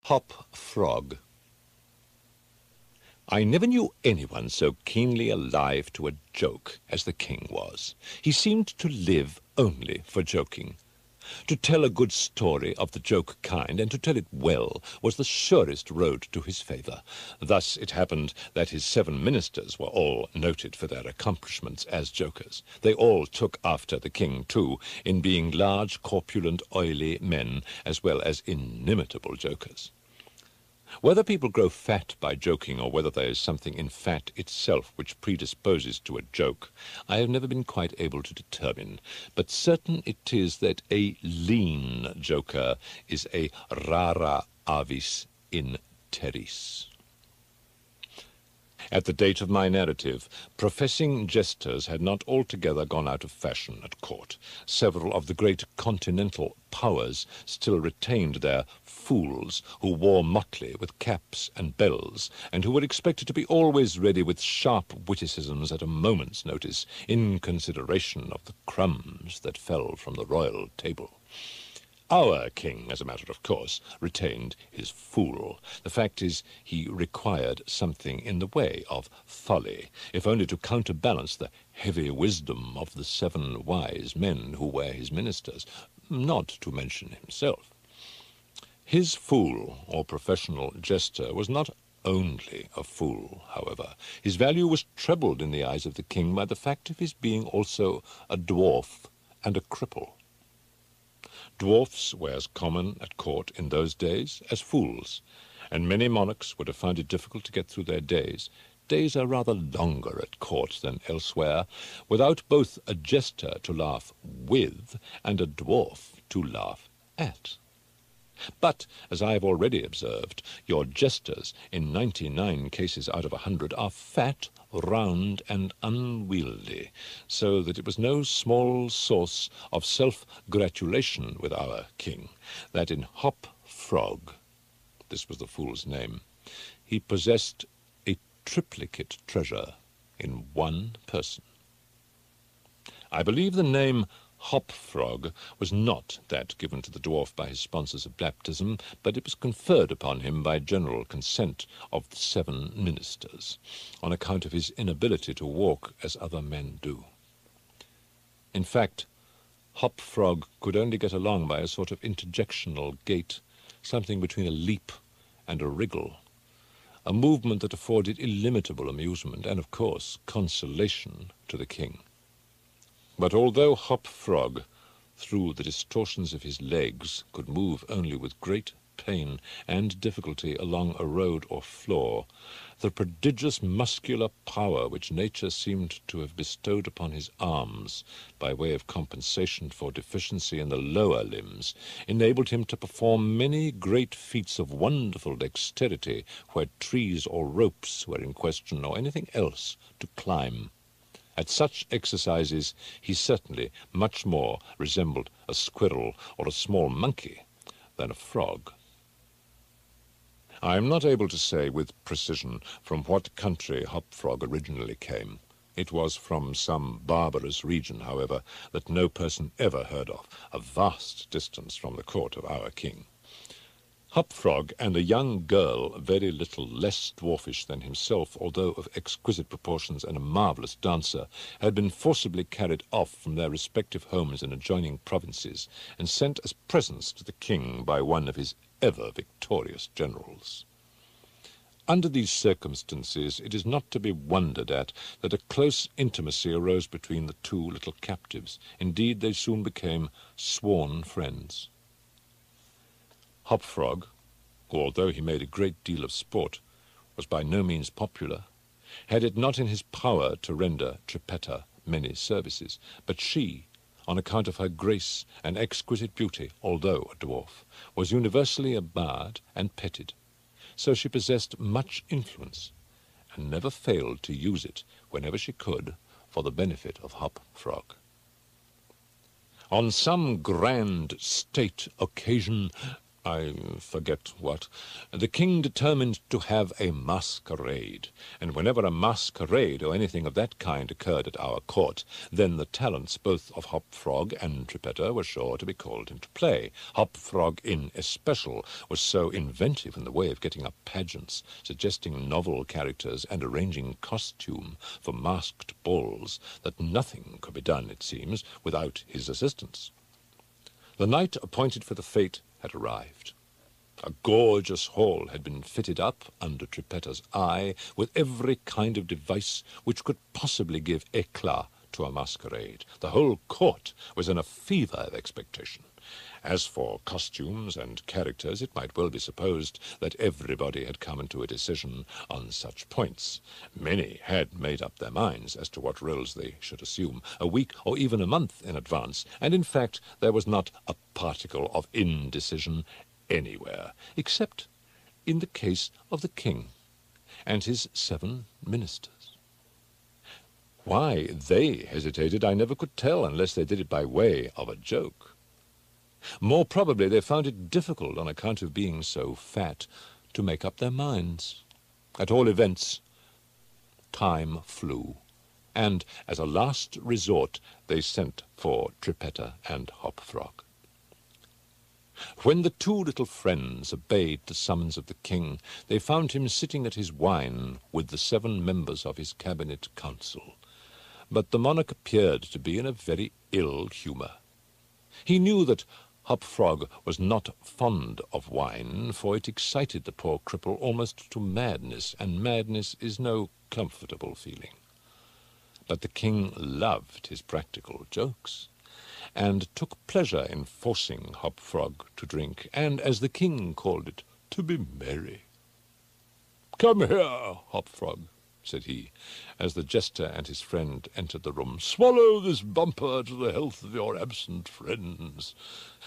Hop Frog. I never knew anyone so keenly alive to a joke as the king was. He seemed to live only for joking. To tell a good story of the joke kind, and to tell it well, was the surest road to his favour. Thus it happened that his 7 ministers were all noted for their accomplishments as jokers. They all took after the king, too, in being large, corpulent, oily men, as well as inimitable jokers. Whether people grow fat by joking, or whether there is something in fat itself which predisposes to a joke, I have never been quite able to determine, but certain it is that a lean joker is a rara avis in terris. At the date of my narrative, professing jesters had not altogether gone out of fashion at court. Several of the great continental powers still retained their fools, who wore motley with caps and bells, and who were expected to be always ready with sharp witticisms at a moment's notice, in consideration of the crumbs that fell from the royal table. Our king, as a matter of course, retained his fool. The fact is, he required something in the way of folly, if only to counterbalance the heavy wisdom of the 7 wise men who were his ministers, not to mention himself. His fool, or professional jester, was not only a fool, however. His value was trebled in the eyes of the king by the fact of his being also a dwarf and a cripple. Dwarfs were as common at court in those days as fools, and many monarchs would have found it difficult to get through their days. Days are rather longer at court than elsewhere, without both a jester to laugh with and a dwarf to laugh at. But, as I have already observed, your jesters, in 99 cases out of 100, are fat, round, and unwieldy, so that it was no small source of self-gratulation with our king that in Hop Frog, this was the fool's name, he possessed a triplicate treasure in one person. I believe the name Hop Frog was not that given to the dwarf by his sponsors of baptism, but it was conferred upon him by general consent of the 7 ministers, on account of his inability to walk as other men do. In fact, Hop Frog could only get along by a sort of interjectional gait, something between a leap and a wriggle, a movement that afforded illimitable amusement and, of course, consolation to the king. But although Hop Frog, through the distortions of his legs, could move only with great pain and difficulty along a road or floor, the prodigious muscular power which nature seemed to have bestowed upon his arms, by way of compensation for deficiency in the lower limbs, enabled him to perform many great feats of wonderful dexterity where trees or ropes were in question, or anything else to climb. At such exercises he certainly much more resembled a squirrel or a small monkey than a frog. I am not able to say with precision from what country Hop Frog originally came. It was from some barbarous region, however, that no person ever heard of, a vast distance from the court of our king. Hop Frog and a young girl, very little less dwarfish than himself, although of exquisite proportions and a marvellous dancer, had been forcibly carried off from their respective homes in adjoining provinces, and sent as presents to the king by one of his ever-victorious generals. Under these circumstances, it is not to be wondered at that a close intimacy arose between the 2 little captives. Indeed, they soon became sworn friends. Hop Frog, who, although he made a great deal of sport, was by no means popular, had it not in his power to render Trippetta many services, but she, on account of her grace and exquisite beauty, although a dwarf, was universally admired and petted. So she possessed much influence, and never failed to use it whenever she could for the benefit of Hop Frog. On some grand state occasion, I forget what. The king determined to have a masquerade, and whenever a masquerade or anything of that kind occurred at our court, then the talents both of Hop Frog and Trippetta were sure to be called into play. Hop Frog in especial was so inventive in the way of getting up pageants, suggesting novel characters and arranging costume for masked balls, that nothing could be done, it seems, without his assistance. The night appointed for the fete had arrived. A gorgeous hall had been fitted up under Trippetta's eye with every kind of device which could possibly give éclat to a masquerade. The whole court was in a fever of expectation. As for costumes and characters, it might well be supposed that everybody had come into a decision on such points. Many had made up their minds as to what roles they should assume, a week or even a month in advance, and in fact there was not a particle of indecision anywhere, except in the case of the king and his 7 ministers. Why they hesitated I never could tell, unless they did it by way of a joke. More probably they found it difficult, on account of being so fat, to make up their minds. At all events, time flew, and as a last resort they sent for Trippetta and Hop Frog. When the 2 little friends obeyed the summons of the king, they found him sitting at his wine with the 7 members of his cabinet council. But the monarch appeared to be in a very ill humour. He knew that Hop Frog was not fond of wine, for it excited the poor cripple almost to madness, and madness is no comfortable feeling. But the king loved his practical jokes, and took pleasure in forcing Hop Frog to drink, and, as the king called it, to be merry. "Come here, Hop Frog," said he, as the jester and his friend entered the room. "Swallow this bumper to the health of your absent friends,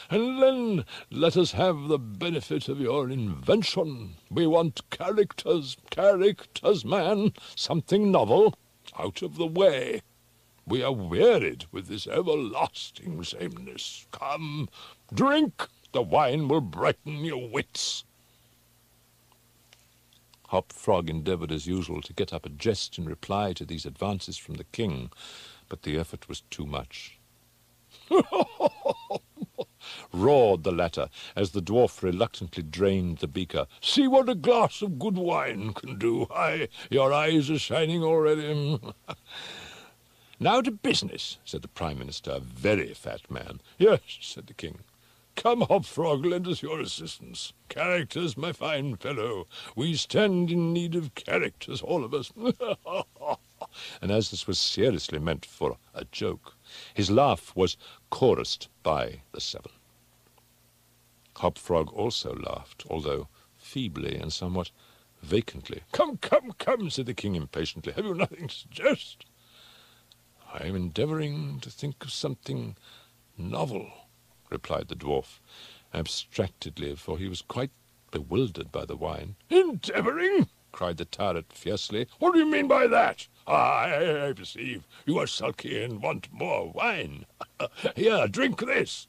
and then let us have the benefit of your invention. We want characters, man, something novel, out of the way. We are wearied with this everlasting sameness. Come, drink, the wine will brighten your wits." Hop Frog endeavoured as usual to get up a jest in reply to these advances from the king, but the effort was too much. Roared the latter, as the dwarf reluctantly drained the beaker. "See what a glass of good wine can do. Aye, your eyes are shining already." "Now to business," said the Prime Minister, a very fat man. "Yes," said the king. "Come, Hop Frog, lend us your assistance. Characters, my fine fellow. We stand in need of characters, all of us." And as this was seriously meant for a joke, his laugh was chorused by the 7. Hop Frog also laughed, although feebly and somewhat vacantly. "Come, said the king impatiently. "Have you nothing to suggest?" "I am endeavouring to think of something novel," replied the dwarf, abstractedly, for he was quite bewildered by the wine. "Endeavouring!" cried the tyrant fiercely. "What do you mean by that? I perceive you are sulky and want more wine. Here, drink this."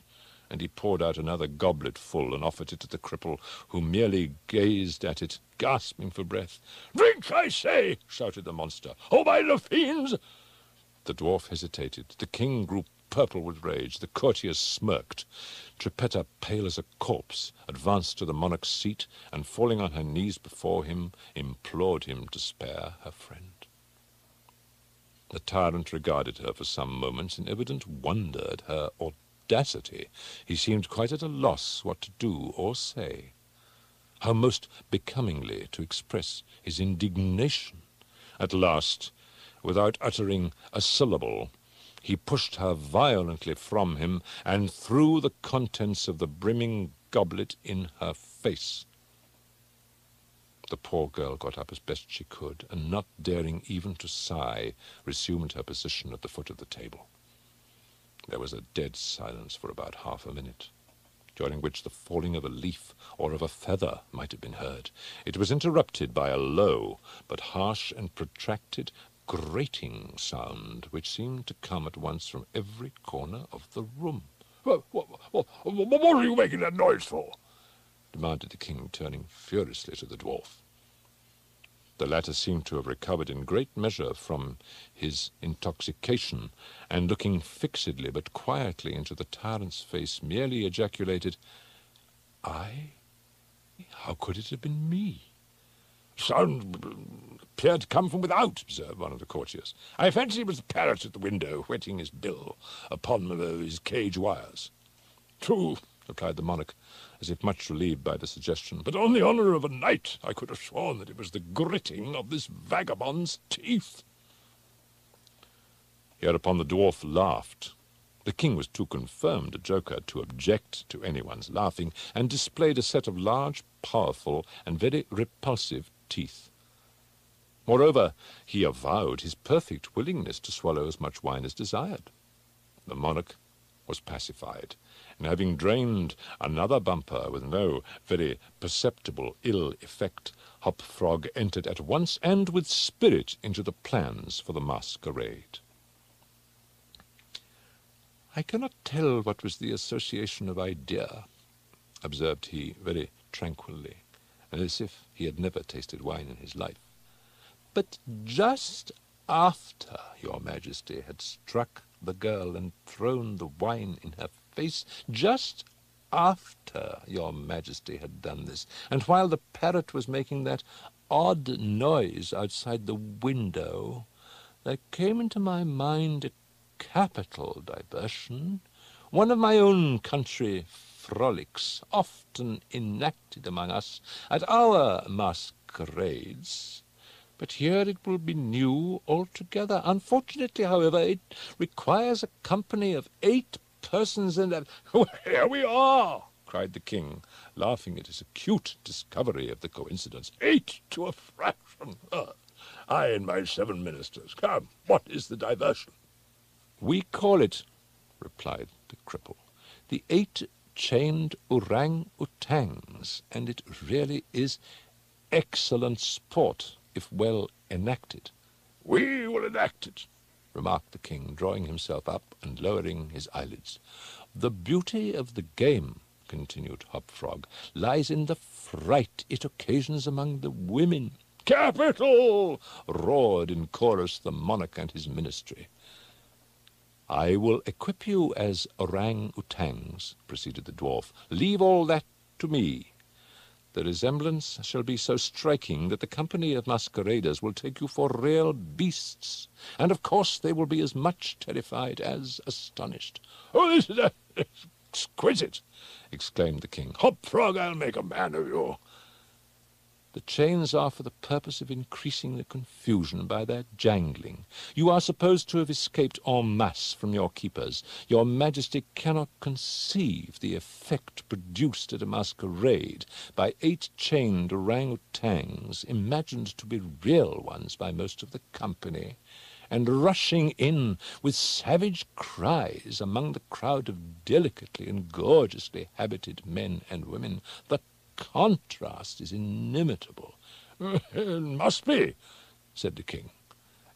And he poured out another goblet full and offered it to the cripple, who merely gazed at it, gasping for breath. "Drink, I say!" shouted the monster. "Oh, by the fiends!" The dwarf hesitated. The king grew purple with rage. The courtiers smirked. Trippetta, pale as a corpse, advanced to the monarch's seat, and falling on her knees before him, implored him to spare her friend. The tyrant regarded her for some moments in evident wonder at her audacity. He seemed quite at a loss what to do or say, how most becomingly to express his indignation. At last, without uttering a syllable, he pushed her violently from him and threw the contents of the brimming goblet in her face. The poor girl got up as best she could, and not daring even to sigh, resumed her position at the foot of the table. There was a dead silence for about half a minute, during which the falling of a leaf or of a feather might have been heard. It was interrupted by a low, but harsh and protracted, grating sound, which seemed to come at once from every corner of the room. What are you making that noise for?" demanded the king, turning furiously to the dwarf. The latter seemed to have recovered in great measure from his intoxication, and looking fixedly but quietly into the tyrant's face, merely ejaculated, "I? How could it have been me?" "Sound appeared to come from without," observed one of the courtiers. "I fancy it was the parrot at the window, whetting his bill upon his cage wires." "True," replied the monarch, as if much relieved by the suggestion, "but on the honour of a knight, I could have sworn that it was the gritting of this vagabond's teeth." Hereupon the dwarf laughed. The king was too confirmed a joker to object to anyone's laughing, and displayed a set of large, powerful, and very repulsive teeth. Moreover, he avowed his perfect willingness to swallow as much wine as desired. The monarch was pacified, and having drained another bumper with no very perceptible ill effect, Hop-Frog entered at once and with spirit into the plans for the masquerade. "I cannot tell what was the association of idea," observed he very tranquilly, and as if he had never tasted wine in his life. "But just after your Majesty had struck the girl and thrown the wine in her face, just after your Majesty had done this, and while the parrot was making that odd noise outside the window, there came into my mind a capital diversion, one of my own country frolics, often enacted among us at our masquerades. But here it will be new altogether. Unfortunately, however, it requires a company of 8 persons, and "Here we are!" cried the king, laughing at his acute discovery of the coincidence. 8 to a fraction! I and my 7 ministers. Come, what is the diversion? "We call it," replied the cripple, "the 8 chained orang-utangs, and it really is excellent sport, if well enacted." "We will enact it," remarked the king, drawing himself up and lowering his eyelids. "The beauty of the game," continued Hop-Frog, "lies in the fright it occasions among the women." "Capital!" roared in chorus the monarch and his ministry. "I will equip you as orang-utangs," proceeded the dwarf. "Leave all that to me. The resemblance shall be so striking that the company of masqueraders will take you for real beasts, and of course they will be as much terrified as astonished." "Oh, this is exquisite!" exclaimed the king. "Hop-Frog, I'll make a man of you." "The chains are for the purpose of increasing the confusion by their jangling. You are supposed to have escaped en masse from your keepers. Your Majesty cannot conceive the effect produced at a masquerade by 8 chained orang-utangs, imagined to be real ones by most of the company, and rushing in with savage cries among the crowd of delicately and gorgeously habited men and women. The contrast is inimitable." "It must be," said the king,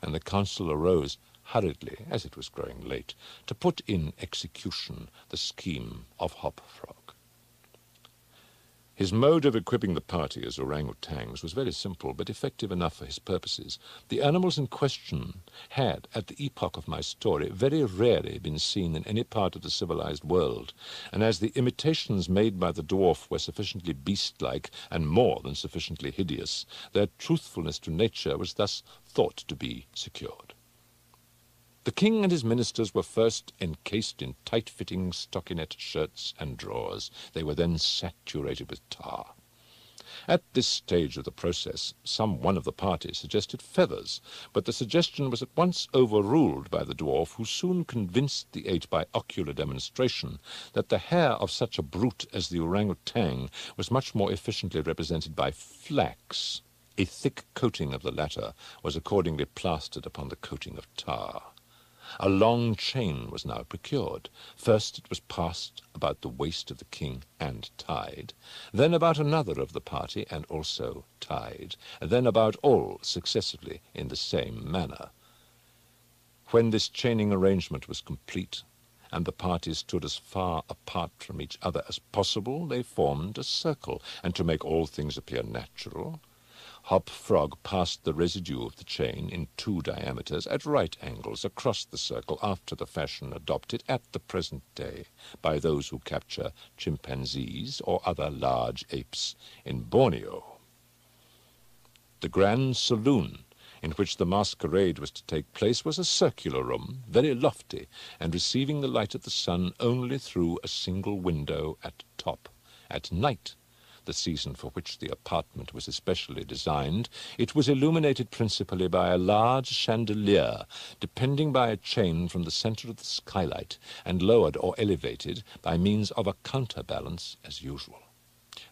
and the council arose hurriedly, as it was growing late, to put in execution the scheme of Hop-Frog. His mode of equipping the party as orang-utangs was very simple, but effective enough for his purposes. The animals in question had, at the epoch of my story, very rarely been seen in any part of the civilized world, and as the imitations made by the dwarf were sufficiently beast-like and more than sufficiently hideous, their truthfulness to nature was thus thought to be secured. The king and his ministers were first encased in tight-fitting stockinette shirts and drawers. They were then saturated with tar. At this stage of the process, some one of the party suggested feathers, but the suggestion was at once overruled by the dwarf, who soon convinced the 8 by ocular demonstration that the hair of such a brute as the orang-utang was much more efficiently represented by flax. A thick coating of the latter was accordingly plastered upon the coating of tar. A long chain was now procured. First it was passed about the waist of the king and tied, then about another of the party and also tied, and then about all successively in the same manner. When this chaining arrangement was complete, and the party stood as far apart from each other as possible, they formed a circle, and to make all things appear natural, Hop Frog passed the residue of the chain in 2 diameters at right angles across the circle after the fashion adopted at the present day by those who capture chimpanzees or other large apes in Borneo. The grand saloon in which the masquerade was to take place was a circular room, very lofty, and receiving the light of the sun only through a single window at top. At night, the season for which the apartment was especially designed, it was illuminated principally by a large chandelier, depending by a chain from the center of the skylight, and lowered or elevated by means of a counterbalance as usual.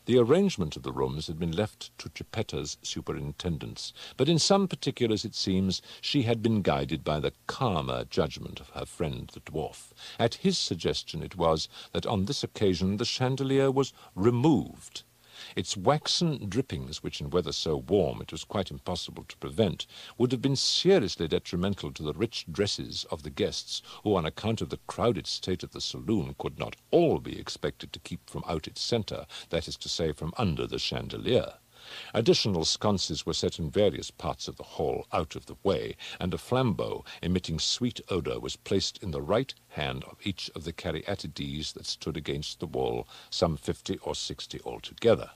The arrangement of the rooms had been left to Geppetta's superintendence, but in some particulars, it seems, she had been guided by the calmer judgment of her friend the dwarf. At his suggestion it was that on this occasion the chandelier was removed. Its waxen drippings, which in weather so warm it was quite impossible to prevent, would have been seriously detrimental to the rich dresses of the guests, who, on account of the crowded state of the saloon, could not all be expected to keep from out its centre, that is to say, from under the chandelier. Additional sconces were set in various parts of the hall out of the way, and a flambeau emitting sweet odour was placed in the right hand of each of the caryatides that stood against the wall, some 50 or 60 altogether.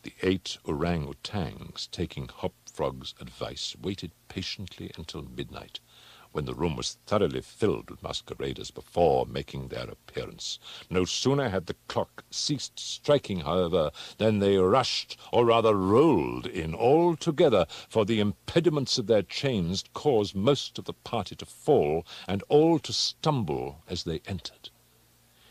The 8 orang-outangs, taking Hop Frog's advice, waited patiently until midnight, when the room was thoroughly filled with masqueraders before making their appearance. No sooner had the clock ceased striking, however, than they rushed, or rather rolled in all together, for the impediments of their chains caused most of the party to fall, and all to stumble as they entered.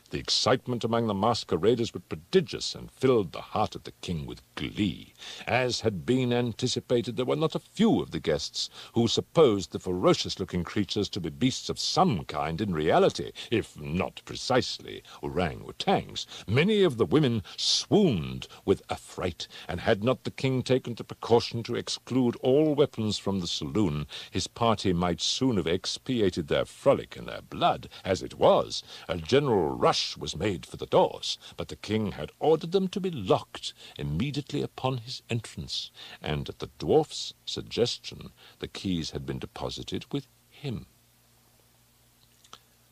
The excitement among the masqueraders was prodigious, and filled the heart of the king with glee. As had been anticipated, there were not a few of the guests who supposed the ferocious-looking creatures to be beasts of some kind in reality, if not precisely orang-outangs. Many of the women swooned with affright, and had not the king taken the precaution to exclude all weapons from the saloon, his party might soon have expiated their frolic in their blood. As it was, a general rush was made for the doors, but the king had ordered them to be locked immediately upon his entrance, and at the dwarf's suggestion the keys had been deposited with him.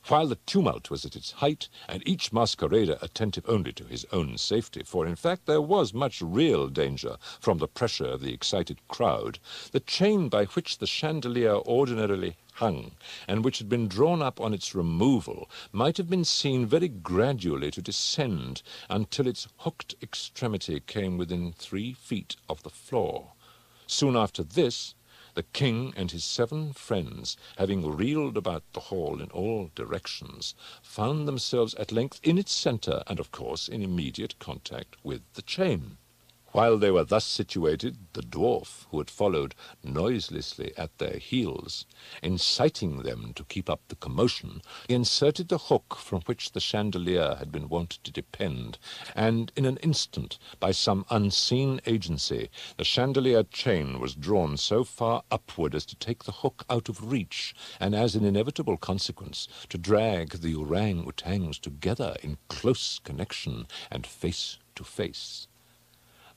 While the tumult was at its height, and each masquerader attentive only to his own safety, for in fact there was much real danger from the pressure of the excited crowd, the chain by which the chandelier ordinarily hung, and which had been drawn up on its removal, might have been seen very gradually to descend until its hooked extremity came within 3 feet of the floor. Soon after this, the king and his 7 friends, having reeled about the hall in all directions, found themselves at length in its centre, and of course in immediate contact with the chain. While they were thus situated, the dwarf, who had followed noiselessly at their heels, inciting them to keep up the commotion, inserted the hook from which the chandelier had been wont to depend, and in an instant, by some unseen agency, the chandelier chain was drawn so far upward as to take the hook out of reach, and as an inevitable consequence, to drag the orang-outangs together in close connection and face to face.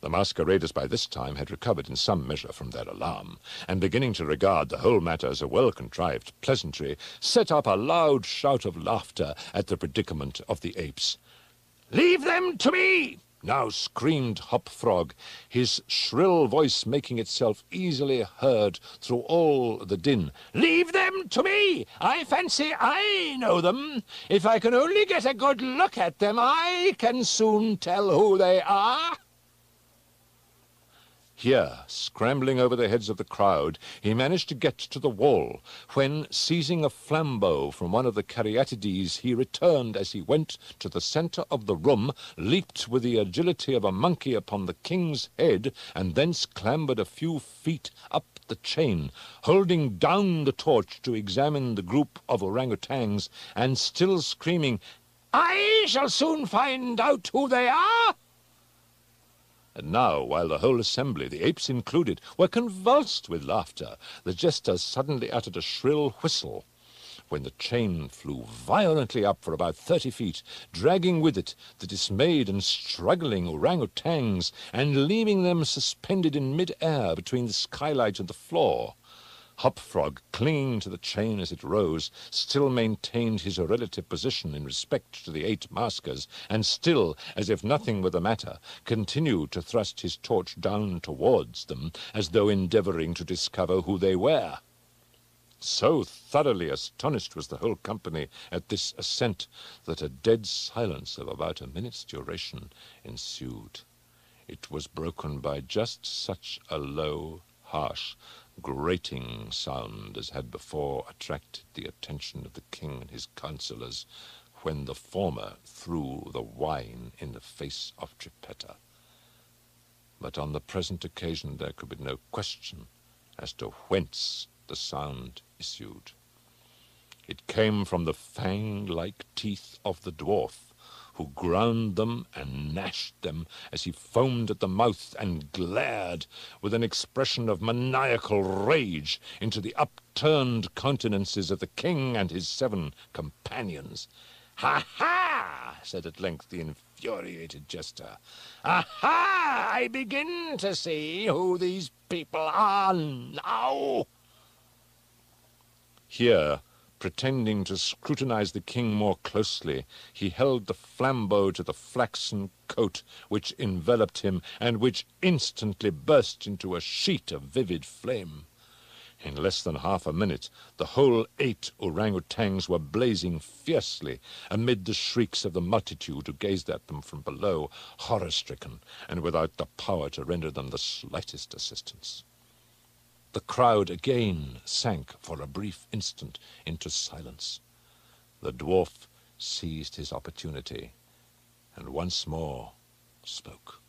The masqueraders by this time had recovered in some measure from their alarm, and beginning to regard the whole matter as a well-contrived pleasantry, set up a loud shout of laughter at the predicament of the apes. "Leave them to me!" now screamed Hop Frog, his shrill voice making itself easily heard through all the din. "Leave them to me! I fancy I know them. If I can only get a good look at them, I can soon tell who they are." Here, scrambling over the heads of the crowd, he managed to get to the wall, when, seizing a flambeau from one of the caryatides, he returned as he went to the centre of the room, leaped with the agility of a monkey upon the king's head, and thence clambered a few feet up the chain, holding down the torch to examine the group of orang-outangs, and still screaming, "I shall soon find out who they are!" And now, while the whole assembly, the apes included, were convulsed with laughter, the jester suddenly uttered a shrill whistle, when the chain flew violently up for about 30 feet, dragging with it the dismayed and struggling orangutans, and leaving them suspended in mid-air between the skylight and the floor. Hopfrog, clinging to the chain as it rose, still maintained his relative position in respect to the 8 maskers, and still, as if nothing were the matter, continued to thrust his torch down towards them, as though endeavouring to discover who they were. So thoroughly astonished was the whole company at this ascent that a dead silence of about a minute's duration ensued. It was broken by just such a low, harsh, grating sound as had before attracted the attention of the king and his councillors when the former threw the wine in the face of Trippetta. But on the present occasion there could be no question as to whence the sound issued. It came from the fang-like teeth of the dwarf, who ground them and gnashed them as he foamed at the mouth and glared with an expression of maniacal rage into the upturned countenances of the king and his 7 companions. "Ha ha!" said at length the infuriated jester. "Aha! I begin to see who these people are now." Here, pretending to scrutinize the king more closely, he held the flambeau to the flaxen coat which enveloped him, and which instantly burst into a sheet of vivid flame. In less than half a minute, the whole 8 orangutans were blazing fiercely amid the shrieks of the multitude who gazed at them from below, horror-stricken, and without the power to render them the slightest assistance. The crowd again sank for a brief instant into silence. The dwarf seized his opportunity, and once more spoke.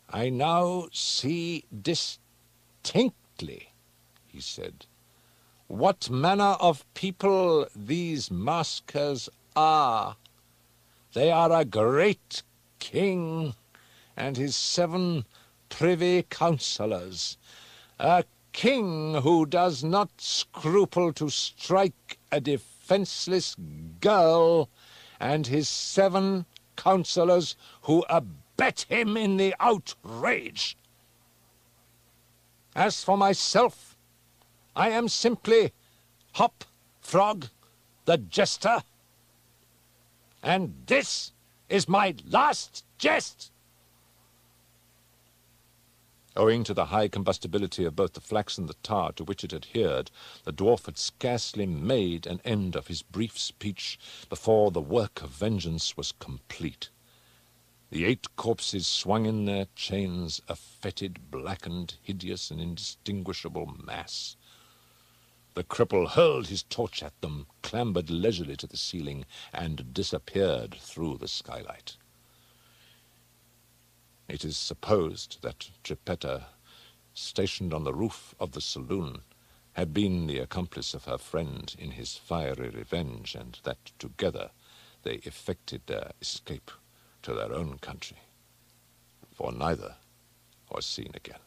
"I now see distinctly," he said, "what manner of people these maskers are. They are a great king and his 7 privy councillors, a king who does not scruple to strike a defenseless girl, and his 7 councillors who abet him in the outrage. As for myself, I am simply Hopfrog the jester, and this is my last jest." Owing to the high combustibility of both the flax and the tar to which it adhered, the dwarf had scarcely made an end of his brief speech before the work of vengeance was complete. The 8 corpses swung in their chains, a fetid, blackened, hideous, and indistinguishable mass. The cripple hurled his torch at them, clambered leisurely to the ceiling, and disappeared through the skylight. It is supposed that Trippetta, stationed on the roof of the saloon, had been the accomplice of her friend in his fiery revenge, and that together they effected their escape to their own country, for neither was seen again.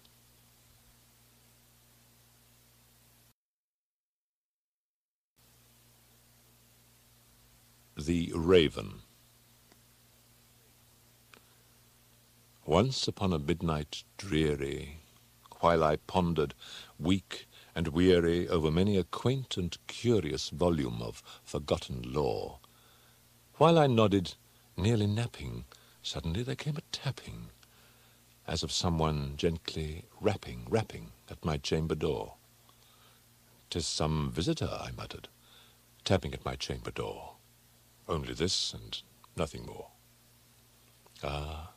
The Raven. Once upon a midnight dreary, while I pondered, weak and weary, over many a quaint and curious volume of forgotten lore, while I nodded, nearly napping, suddenly there came a tapping, as of someone gently rapping at my chamber door. "'Tis some visitor," I muttered, "tapping at my chamber door. Only this and nothing more." Ah,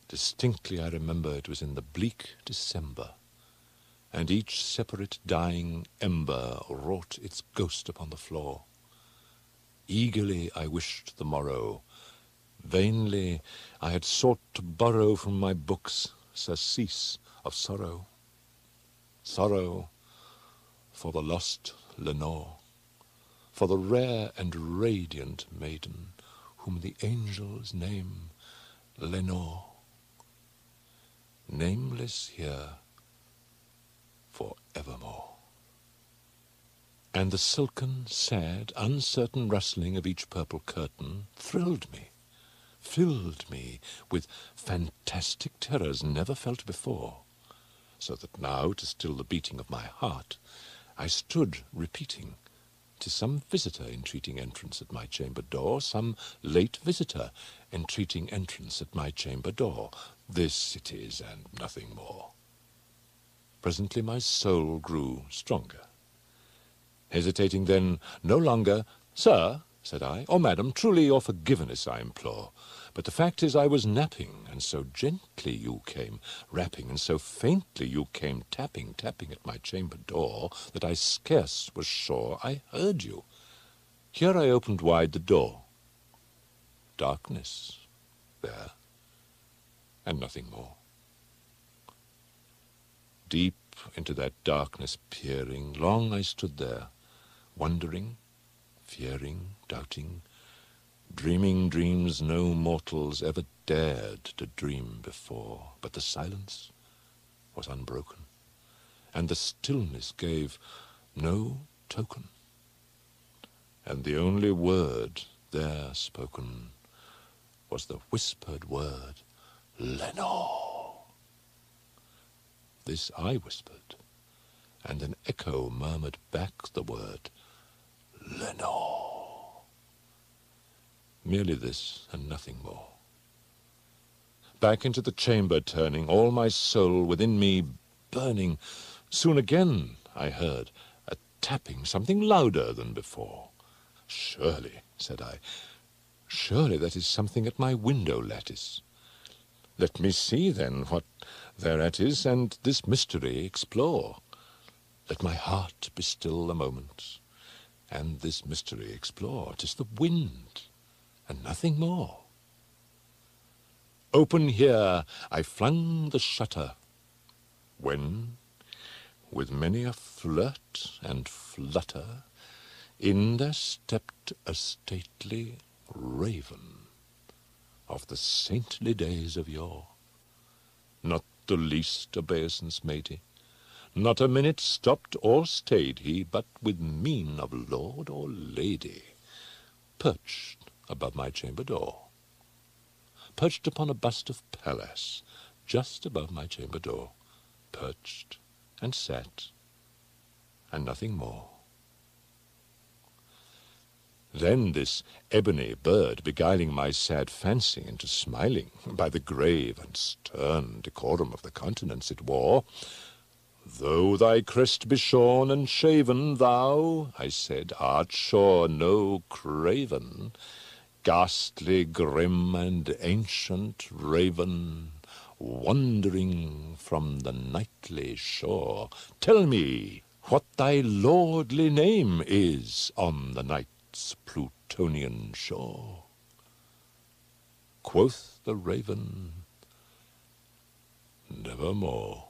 distinctly I remember it was in the bleak December, and each separate dying ember wrought its ghost upon the floor. Eagerly I wished the morrow. Vainly I had sought to borrow from my books surcease of sorrow. Sorrow for the lost Lenore, for the rare and radiant maiden whom the angels name Lenore, nameless here for evermore. and the silken, sad, uncertain rustling of each purple curtain thrilled me, filled me with fantastic terrors never felt before, so that now, to still the beating of my heart, I stood repeating, "'Tis some visitor entreating entrance at my chamber door, some late visitor entreating entrance at my chamber door. This it is, and nothing more." Presently my soul grew stronger. Hesitating then no longer, "Sir," said I, "or madam, truly your forgiveness I implore. But the fact is I was napping, and so gently you came rapping, and so faintly you came tapping, tapping at my chamber door, that I scarce was sure I heard you. Here I opened wide the door. Darkness there, and nothing more. Deep into that darkness peering, long I stood there, wondering, fearing, doubting, dreaming dreams no mortals ever dared to dream before. But the silence was unbroken, and the stillness gave no token, and the only word there spoken was the whispered word, "Lenore." This I whispered, and an echo murmured back the word, "Lenore." Merely this, and nothing more. Back into the chamber turning, all my soul within me burning, soon again I heard a tapping, something louder than before. "Surely," said I, "surely that is something at my window lattice. Let me see, then, what thereat is, and this mystery explore. Let my heart be still a moment, and this mystery explore. 'Tis the wind, and nothing more." Open here I flung the shutter, when, with many a flirt and flutter, in there stepped a stately raven of the saintly days of yore. Not the least obeisance made he, not a minute stopped or stayed he, but with mien of lord or lady, perched above my chamber door, perched upon a bust of Pallas, just above my chamber door, perched and sat, and nothing more. Then this ebony bird, beguiling my sad fancy into smiling, by the grave and stern decorum of the countenance it wore, "Though thy crest be shorn and shaven, thou," I said, "art sure no craven, ghastly, grim, and ancient raven, wandering from the nightly shore. Tell me what thy lordly name is on the night's Plutonian shore." Quoth the raven, "Nevermore."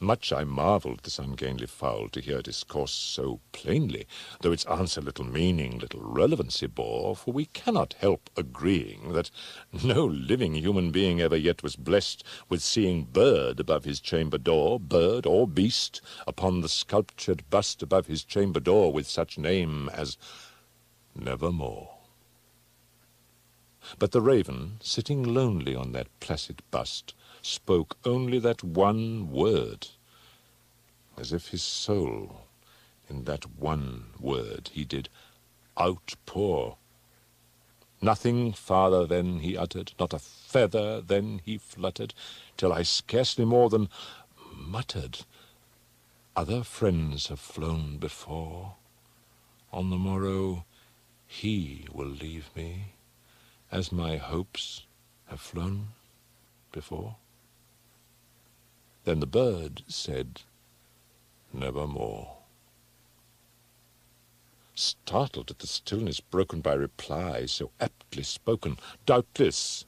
Much I marvelled this ungainly fowl to hear discourse so plainly, though its answer little meaning, little relevancy bore, for we cannot help agreeing that no living human being ever yet was blessed with seeing bird above his chamber door, bird or beast, upon the sculptured bust above his chamber door, with such name as Nevermore. But the raven, sitting lonely on that placid bust, spoke only that one word, as if his soul in that one word he did outpour. Nothing farther then he uttered, not a feather then he fluttered, till I scarcely more than muttered, "Other friends have flown before. On the morrow he will leave me, as my hopes have flown before." Then the bird said, "Nevermore." Startled at the stillness broken by reply so aptly spoken, "Doubtless,"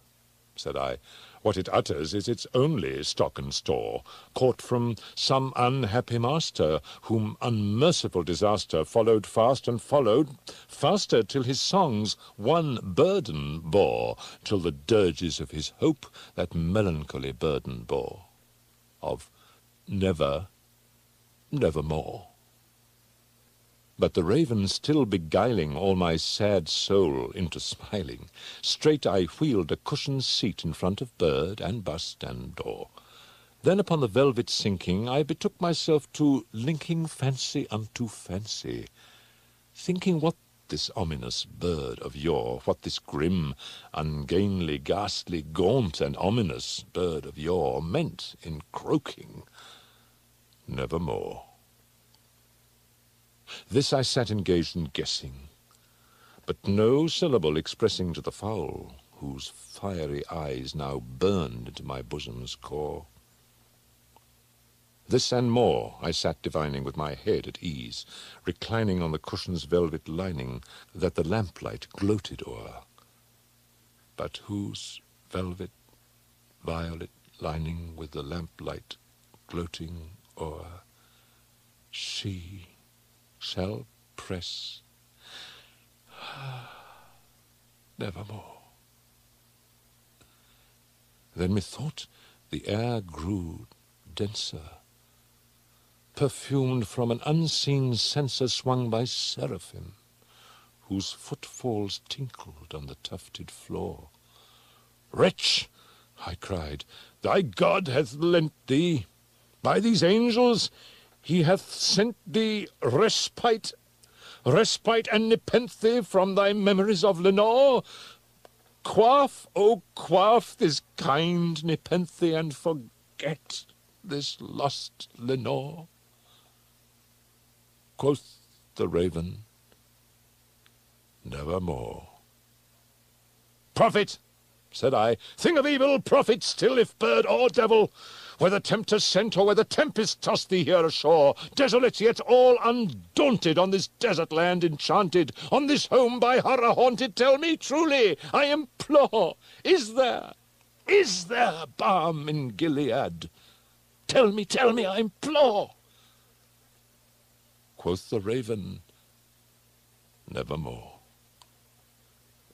said I, "what it utters is its only stock and store, caught from some unhappy master, whom unmerciful disaster followed fast and followed faster, till his songs one burden bore, till the dirges of his hope that melancholy burden bore, of never, nevermore." But the raven still beguiling all my sad soul into smiling, straight I wheeled a cushioned seat in front of bird and bust and door. Then upon the velvet sinking, I betook myself to linking fancy unto fancy, thinking what this ominous bird of yore, what this grim, ungainly, ghastly, gaunt, and ominous bird of yore meant in croaking, nevermore. This I sat engaged in guessing, but no syllable expressing to the fowl, whose fiery eyes now burned into my bosom's core. This and more I sat divining with my head at ease, reclining on the cushion's velvet lining that the lamplight gloated o'er. But whose velvet violet lining with the lamplight gloating o'er she shall press nevermore. Then methought the air grew denser, perfumed from an unseen censer swung by seraphim, whose footfalls tinkled on the tufted floor. "Wretch," I cried, "thy God hath lent thee, by these angels he hath sent thee respite and nepenthe from thy memories of Lenore. Quaff, oh quaff this kind nepenthe, and forget this lost Lenore." Quoth the raven, "Nevermore." "Prophet," said I, "thing of evil, prophet still, if bird or devil, whether tempter sent or whether tempest tossed thee here ashore, desolate yet all undaunted, on this desert land enchanted, on this home by horror haunted, tell me truly, I implore, is there balm in Gilead? Tell me, I implore." Quoth the raven, "Nevermore."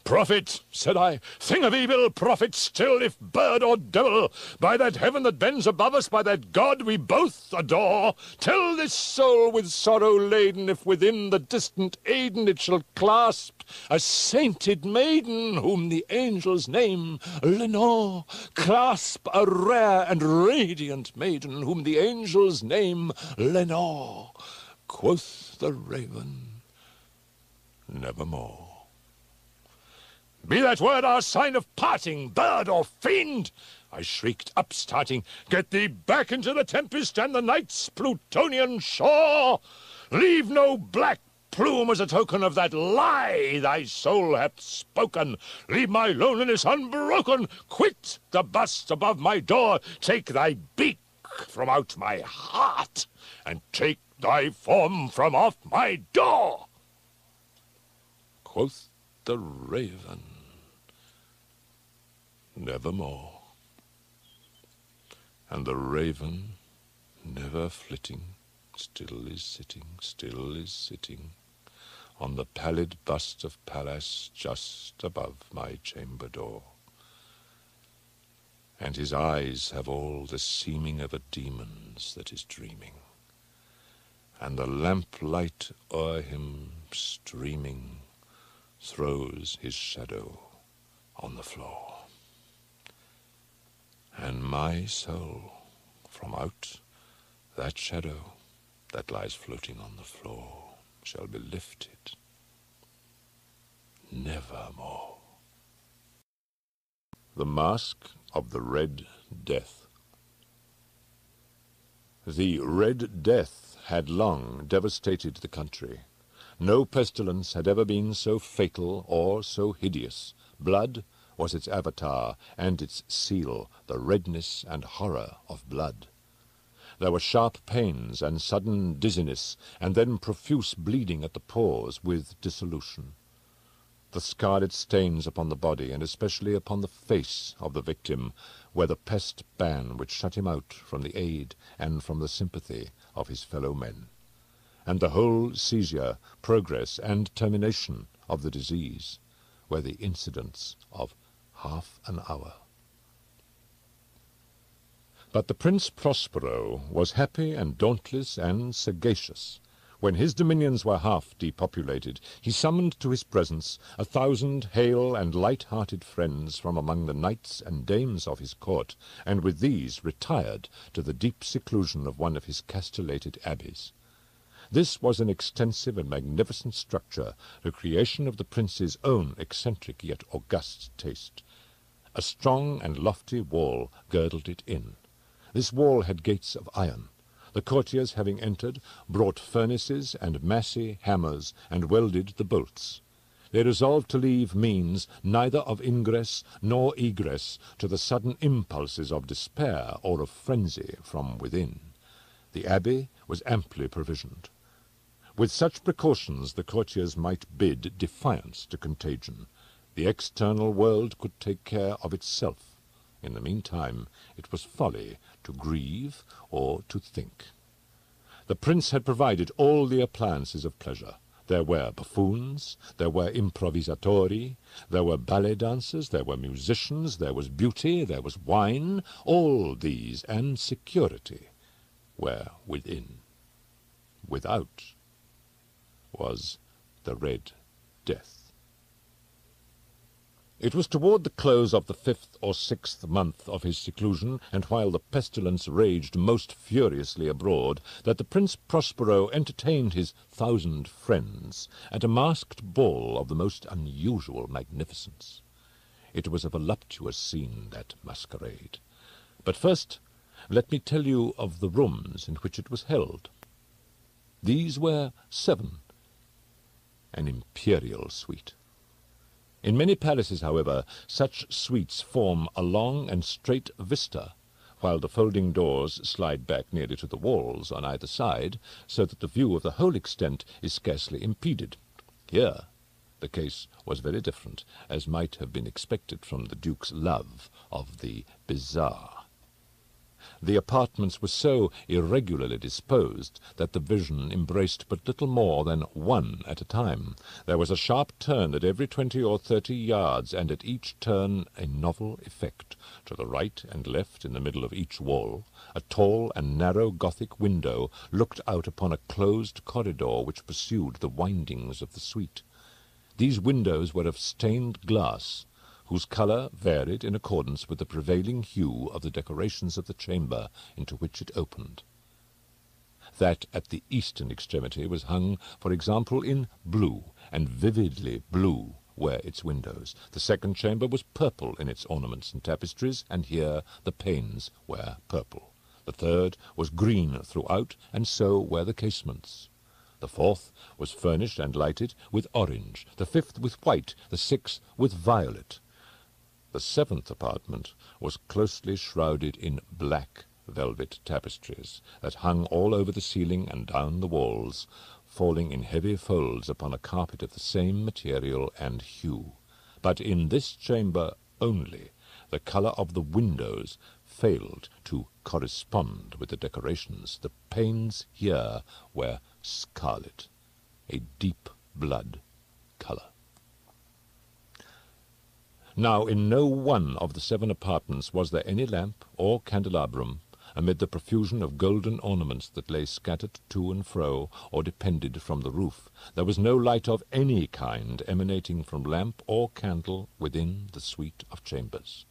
"Prophet," said I, "thing of evil, prophet still, if bird or devil, by that heaven that bends above us, by that God we both adore, tell this soul with sorrow laden, if within the distant Aiden it shall clasp a sainted maiden, whom the angels name Lenore. Clasp a rare and radiant maiden, whom the angels name Lenore." Quoth the raven, "Nevermore." "Be that word our sign of parting, bird or fiend!" I shrieked, upstarting. "Get thee back into the tempest and the night's Plutonian shore! Leave no black plume as a token of that lie thy soul hath spoken. Leave my loneliness unbroken. Quit the bust above my door. Take thy beak from out my heart, and take thy form from off my door." Quoth the raven, "Nevermore." And the raven, never flitting, still is sitting on the pallid bust of Pallas just above my chamber door. And his eyes have all the seeming of a demon's that is dreaming, and the lamplight o'er him streaming throws his shadow on the floor. And my soul from out that shadow that lies floating on the floor shall be lifted nevermore. The Mask of the Red Death. The Red Death had long devastated the country. No pestilence had ever been so fatal or so hideous. Blood was its avatar, and its seal, the redness and horror of blood. There were sharp pains and sudden dizziness, and then profuse bleeding at the pores with dissolution. The scarlet stains upon the body, and especially upon the face of the victim, were the pest ban which shut him out from the aid and from the sympathy of his fellow men. And the whole seizure, progress, and termination of the disease were the incidents of half an hour. But the Prince Prospero was happy and dauntless and sagacious. When his dominions were half depopulated, he summoned to his presence 1,000 hale and light-hearted friends from among the knights and dames of his court, and with these retired to the deep seclusion of one of his castellated abbeys. This was an extensive and magnificent structure, the creation of the prince's own eccentric yet august taste. A strong and lofty wall girdled it in. This wall had gates of iron. The courtiers, having entered, brought furnaces and massy hammers and welded the bolts. They resolved to leave means neither of ingress nor egress to the sudden impulses of despair or of frenzy from within. The abbey was amply provisioned. With such precautions the courtiers might bid defiance to contagion. The external world could take care of itself. In the meantime, it was folly to grieve or to think. The prince had provided all the appliances of pleasure. There were buffoons, there were improvisatori, there were ballet dancers, there were musicians, there was beauty, there was wine. All these and security were within. Without was the Red Death. It was toward the close of the 5th or 6th month of his seclusion, and while the pestilence raged most furiously abroad, that the Prince Prospero entertained his 1,000 friends at a masked ball of the most unusual magnificence. It was a voluptuous scene, that masquerade. But first let me tell you of the rooms in which it was held. These were 7, an imperial suite. In many palaces, however, such suites form a long and straight vista, while the folding doors slide back nearly to the walls on either side, so that the view of the whole extent is scarcely impeded. Here the case was very different, as might have been expected from the Duke's love of the bizarre. The apartments were so irregularly disposed that the vision embraced but little more than one at a time. There was a sharp turn at every 20 or 30 yards, and at each turn a novel effect. To the right and left, in the middle of each wall, a tall and narrow Gothic window looked out upon a closed corridor which pursued the windings of the suite. These windows were of stained glass, whose colour varied in accordance with the prevailing hue of the decorations of the chamber into which it opened. That at the eastern extremity was hung, for example, in blue, and vividly blue were its windows. The second chamber was purple in its ornaments and tapestries, and here the panes were purple. The third was green throughout, and so were the casements. The fourth was furnished and lighted with orange, the fifth with white, the sixth with violet. The 7th apartment was closely shrouded in black velvet tapestries that hung all over the ceiling and down the walls, falling in heavy folds upon a carpet of the same material and hue. But in this chamber only the colour of the windows failed to correspond with the decorations. The panes here were scarlet, a deep blood colour. Now in no one of the 7 apartments was there any lamp or candelabrum, amid the profusion of golden ornaments that lay scattered to and fro, or depended from the roof. There was no light of any kind emanating from lamp or candle within the suite of chambers.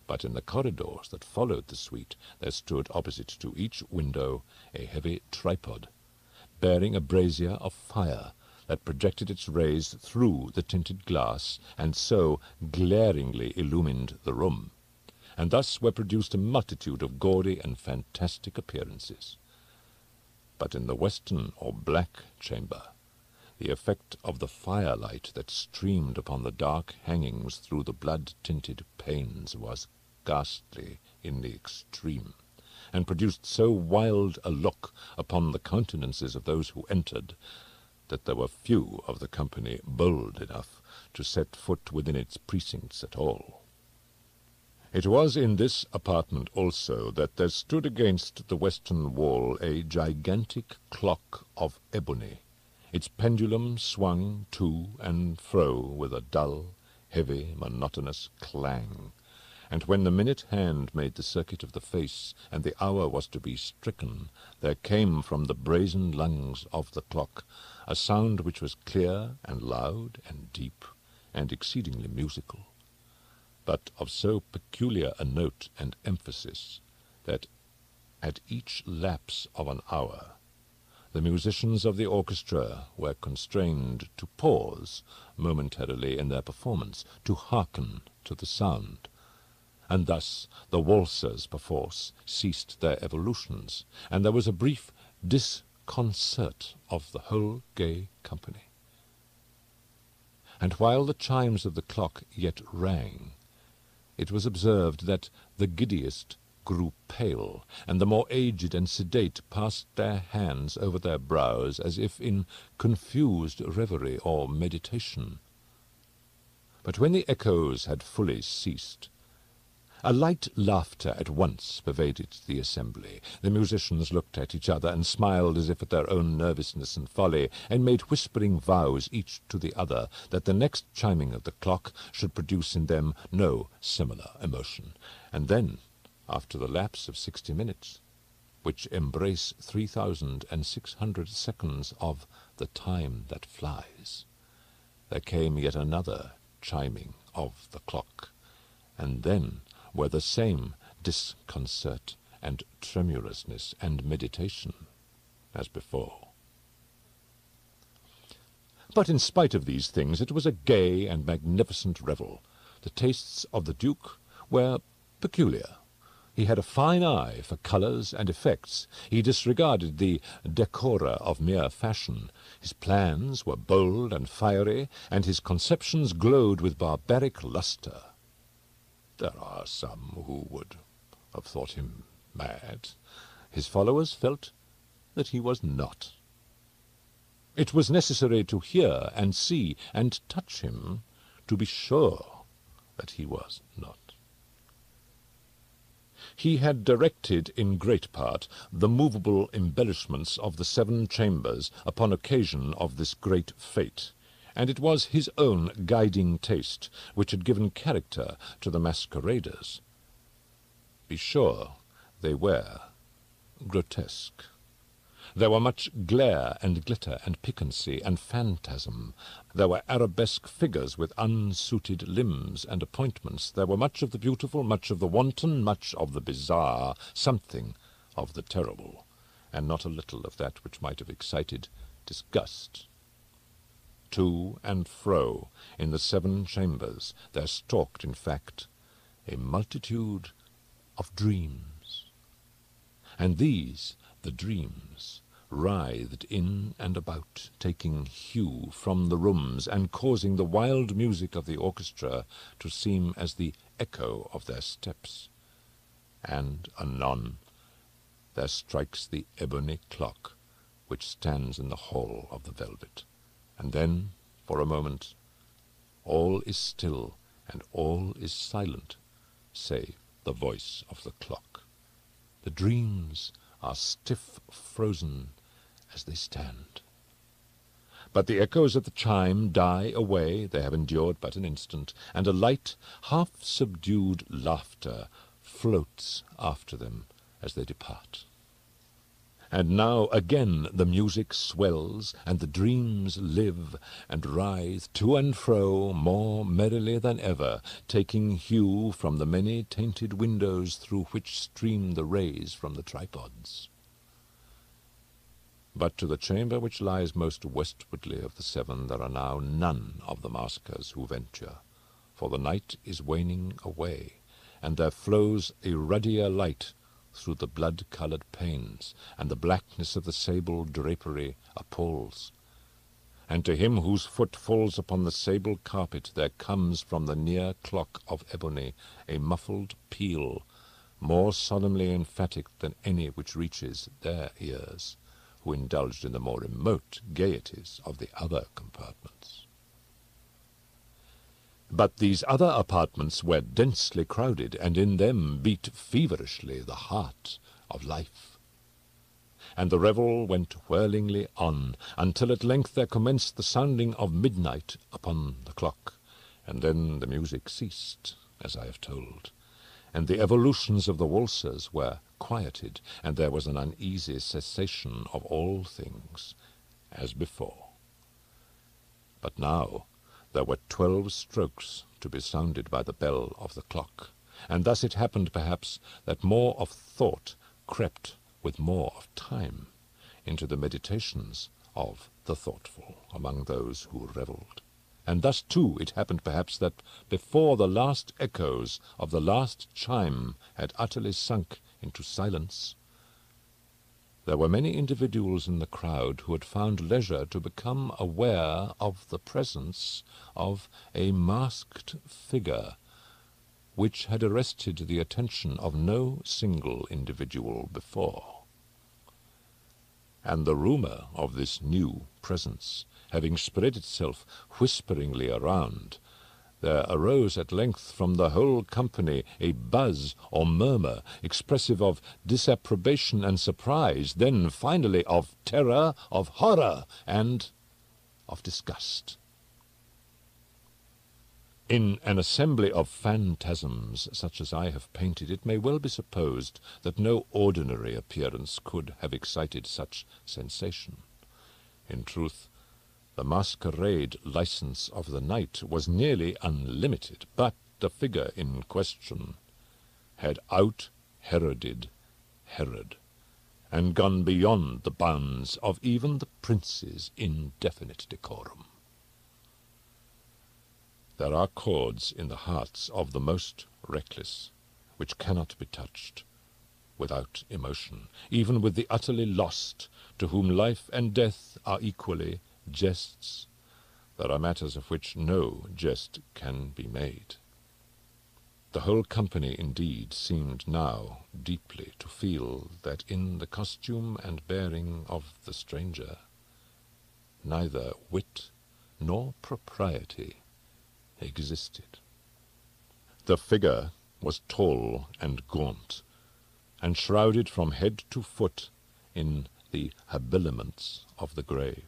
But in the corridors that followed the suite there stood opposite to each window a heavy tripod, bearing a brazier of fire, that projected its rays through the tinted glass, and so glaringly illumined the room. And thus were produced a multitude of gaudy and fantastic appearances. But in the western or black chamber, the effect of the firelight that streamed upon the dark hangings through the blood-tinted panes was ghastly in the extreme, and produced so wild a look upon the countenances of those who entered, that there were few of the company bold enough to set foot within its precincts at all. It was in this apartment also that there stood against the western wall a gigantic clock of ebony. Its pendulum swung to and fro with a dull, heavy, monotonous clang, And when the minute hand made the circuit of the face, and the hour was to be stricken, there came from the brazen lungs of the clock a sound which was clear and loud and deep and exceedingly musical, but of so peculiar a note and emphasis that at each lapse of an hour the musicians of the orchestra were constrained to pause momentarily in their performance, to hearken to the sound. And thus the waltzers, perforce, ceased their evolutions, and there was a brief disconcert of the whole gay company. And while the chimes of the clock yet rang, it was observed that the giddiest grew pale, and the more aged and sedate passed their hands over their brows as if in confused reverie or meditation. But when the echoes had fully ceased, a light laughter at once pervaded the assembly. The musicians looked at each other and smiled as if at their own nervousness and folly, and made whispering vows each to the other that the next chiming of the clock should produce in them no similar emotion. And then, after the lapse of 60 minutes, which embrace 3,600 seconds of the time that flies, there came yet another chiming of the clock, and then were the same disconcert and tremulousness and meditation as before. But in spite of these things, it was a gay and magnificent revel. The tastes of the Duke were peculiar. He had a fine eye for colours and effects. He disregarded the decora of mere fashion. His plans were bold and fiery, and his conceptions glowed with barbaric lustre. There are some who would have thought him mad. His followers felt that he was not. It was necessary to hear and see and touch him to be sure that he was not. He had directed in great part the movable embellishments of the 7 chambers upon occasion of this great fete, and it was his own guiding taste which had given character to the masqueraders. Be sure they were grotesque. There were much glare and glitter and piquancy and phantasm. There were arabesque figures with unsuited limbs and appointments. There were much of the beautiful, much of the wanton, much of the bizarre, something of the terrible, and not a little of that which might have excited disgust. To and fro in the 7 chambers there stalked, in fact, a multitude of dreams, and these, the dreams, writhed in and about, taking hue from the rooms, and causing the wild music of the orchestra to seem as the echo of their steps. And anon there strikes the ebony clock which stands in the hall of the velvet, and then, for a moment, all is still and all is silent, save the voice of the clock. The dreams are stiff frozen as they stand. But the echoes of the chime die away, they have endured but an instant, and a light, half-subdued laughter floats after them as they depart. And now again the music swells, and the dreams live and writhe to and fro more merrily than ever, taking hue from the many tainted windows through which stream the rays from the tripods. But to the chamber which lies most westwardly of the 7 there are now none of the maskers who venture, for the night is waning away, and there flows a ruddier light through the blood-coloured panes, and the blackness of the sable drapery appalls. And to him whose foot falls upon the sable carpet there comes from the near clock of ebony a muffled peal, more solemnly emphatic than any which reaches their ears, who indulged in the more remote gaieties of the other compartments. But these other apartments were densely crowded, and in them beat feverishly the heart of life. And the revel went whirlingly on, until at length there commenced the sounding of midnight upon the clock, and then the music ceased, as I have told, and the evolutions of the waltzers were quieted, and there was an uneasy cessation of all things, as before. But now there were 12 strokes to be sounded by the bell of the clock, and thus it happened, perhaps, that more of thought crept with more of time into the meditations of the thoughtful among those who revelled. And thus, too, it happened, perhaps, that before the last echoes of the last chime had utterly sunk into silence, there were many individuals in the crowd who had found leisure to become aware of the presence of a masked figure which had arrested the attention of no single individual before. And the rumour of this new presence having spread itself whisperingly around, there arose at length from the whole company a buzz or murmur expressive of disapprobation and surprise, then finally of terror, of horror, and of disgust. In an assembly of phantasms such as I have painted, it may well be supposed that no ordinary appearance could have excited such sensation. In truth, the masquerade license of the night was nearly unlimited, but the figure in question had out-Heroded Herod, and gone beyond the bounds of even the prince's indefinite decorum. There are chords in the hearts of the most reckless which cannot be touched without emotion, even with the utterly lost, to whom life and death are equally jests. There are matters of which no jest can be made. The whole company, indeed, seemed now deeply to feel that in the costume and bearing of the stranger neither wit nor propriety existed. The figure was tall and gaunt, and shrouded from head to foot in the habiliments of the grave.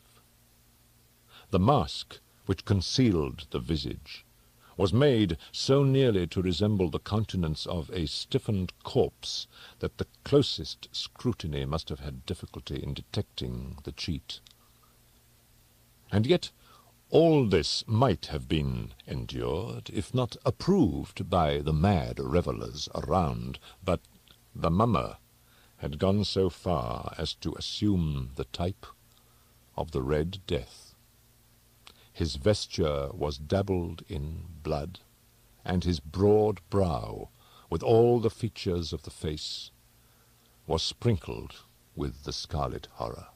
The mask which concealed the visage was made so nearly to resemble the countenance of a stiffened corpse that the closest scrutiny must have had difficulty in detecting the cheat. And yet all this might have been endured, if not approved, by the mad revellers around, but the mummer had gone so far as to assume the type of the Red Death. His vesture was dabbled in blood, and his broad brow, with all the features of the face, was sprinkled with the scarlet horror.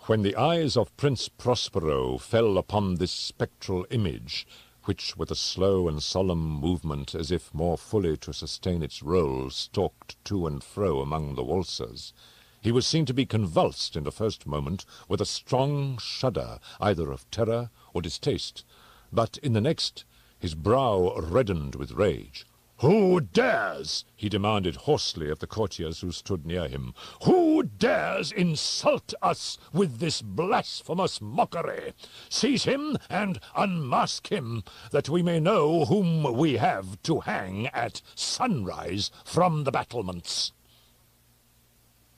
When the eyes of Prince Prospero fell upon this spectral image, which with a slow and solemn movement, as if more fully to sustain its role, stalked to and fro among the waltzers, he was seen to be convulsed in the first moment with a strong shudder, either of terror or distaste, but in the next his brow reddened with rage. "Who dares," he demanded hoarsely of the courtiers who stood near him, "who dares insult us with this blasphemous mockery? Seize him and unmask him, that we may know whom we have to hang at sunrise from the battlements."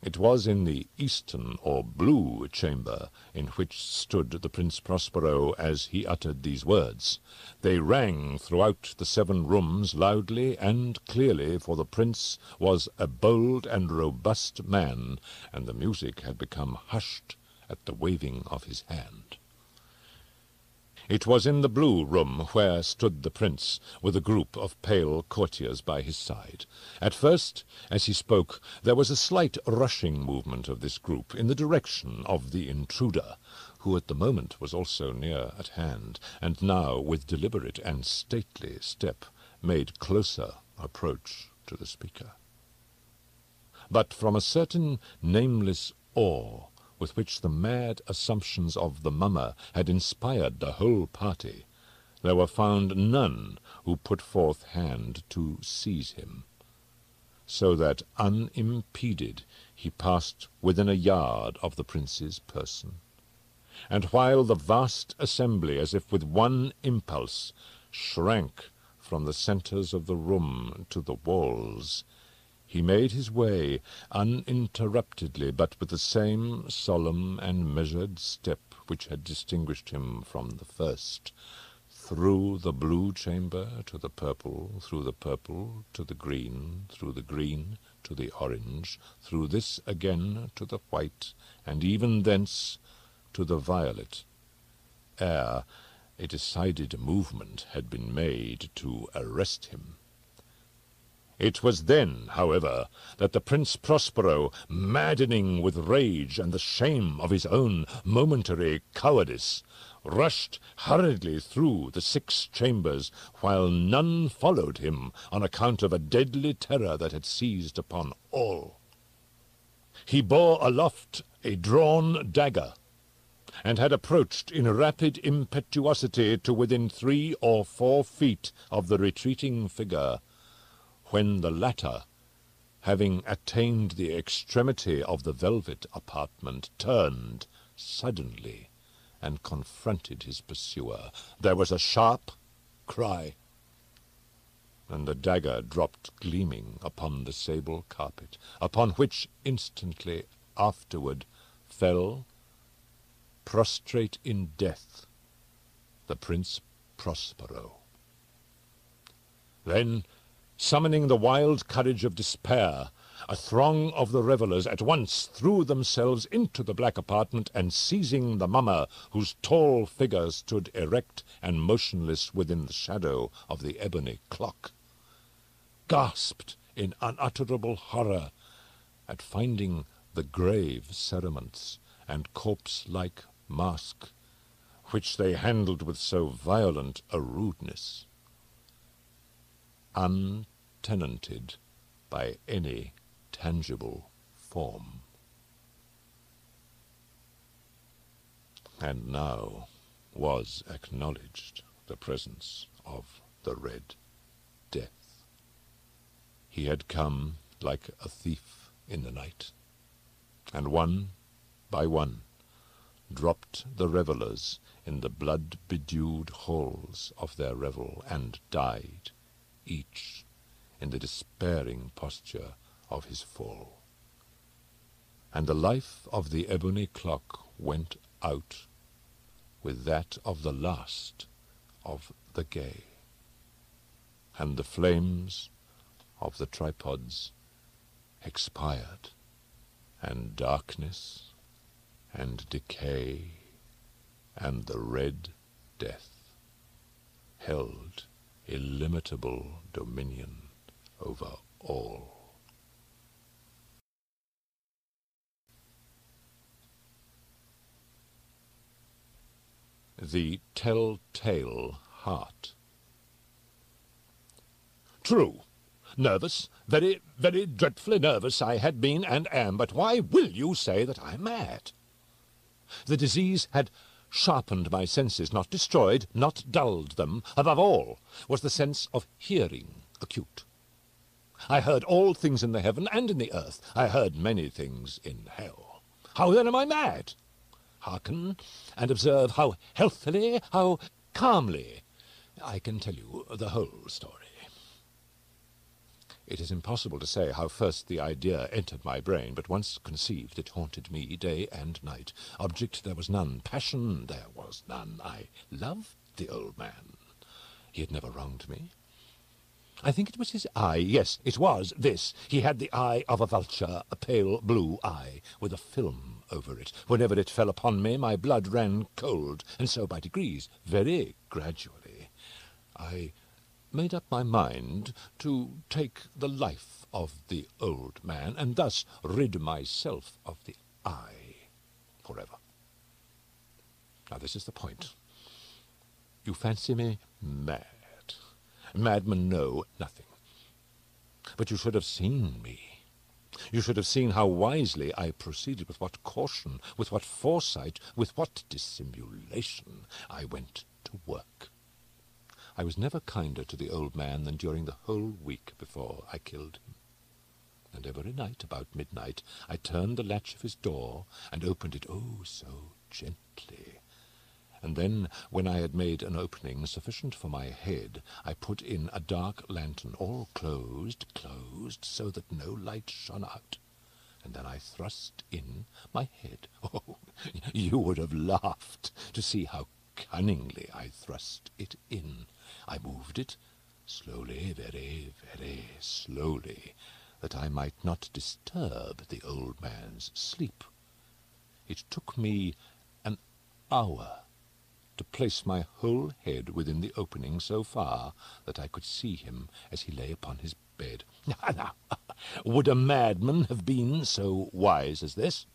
It was in the eastern or blue chamber in which stood the Prince Prospero as he uttered these words. They rang throughout the 7 rooms loudly and clearly, for the prince was a bold and robust man, and the music had become hushed at the waving of his hand. It was in the blue room where stood the prince, with a group of pale courtiers by his side. At first, as he spoke, there was a slight rushing movement of this group in the direction of the intruder, who at the moment was also near at hand, and now, with deliberate and stately step, made closer approach to the speaker. But from a certain nameless awe with which the mad assumptions of the mummer had inspired the whole party, there were found none who put forth hand to seize him, so that unimpeded he passed within a yard of the prince's person. And while the vast assembly, as if with one impulse, shrank from the centres of the room to the walls, he made his way uninterruptedly, but with the same solemn and measured step which had distinguished him from the first, through the blue chamber to the purple, through the purple to the green, through the green to the orange, through this again to the white, and even thence to the violet, ere a decided movement had been made to arrest him. It was then, however, that the Prince Prospero, maddening with rage and the shame of his own momentary cowardice, rushed hurriedly through the 6 chambers, while none followed him on account of a deadly terror that had seized upon all. He bore aloft a drawn dagger, and had approached in rapid impetuosity to within 3 or 4 feet of the retreating figure, when the latter, having attained the extremity of the velvet apartment, turned suddenly and confronted his pursuer. There was a sharp cry, and the dagger dropped gleaming upon the sable carpet, upon which instantly afterward fell, prostrate in death, the Prince Prospero. Then, summoning the wild courage of despair, a throng of the revellers at once threw themselves into the black apartment, and seizing the mummer, whose tall figure stood erect and motionless within the shadow of the ebony clock, gasped in unutterable horror at finding the grave cerements and corpse-like mask, which they handled with so violent a rudeness, untenanted by any tangible form. And now was acknowledged the presence of the Red Death. He had come like a thief in the night, and one by one dropped the revellers in the blood-bedewed halls of their revel, and died, each in the despairing posture of his fall. And the life of the ebony clock went out with that of the last of the gay, and the flames of the tripods expired, and darkness and decay and the Red Death held illimitable dominion over all. The Telltale Heart. True, nervous, very, very dreadfully nervous I had been and am, but why will you say that I am mad? The disease had sharpened my senses, not destroyed, not dulled them. Above all was the sense of hearing acute. I heard all things in the heaven and in the earth. I heard many things in hell. How then am I mad? Hearken and observe how healthily, how calmly I can tell you the whole story. It is impossible to say how first the idea entered my brain, but once conceived it haunted me day and night. Object there was none, passion there was none. I loved the old man. He had never wronged me. I think it was his eye. Yes, it was this. He had the eye of a vulture, a pale blue eye, with a film over it. Whenever it fell upon me, my blood ran cold, and so by degrees, very gradually, I made up my mind to take the life of the old man, and thus rid myself of the eye forever. Now this is the point. You fancy me mad. Madmen know nothing. But you should have seen me. You should have seen how wisely I proceeded, with what caution, with what foresight, with what dissimulation I went to work. I was never kinder to the old man than during the whole week before I killed him. And every night, about midnight, I turned the latch of his door and opened it, oh, so gently, And then, when I had made an opening sufficient for my head, I put in a dark lantern, all closed, so that no light shone out. And then I thrust in my head. Oh, you would have laughed to see how cunningly I thrust it in. I moved it slowly, very, very slowly, that I might not disturb the old man's sleep. It took me an hour to place my whole head within the opening so far that I could see him as he lay upon his bed. Now, would a madman have been so wise as this?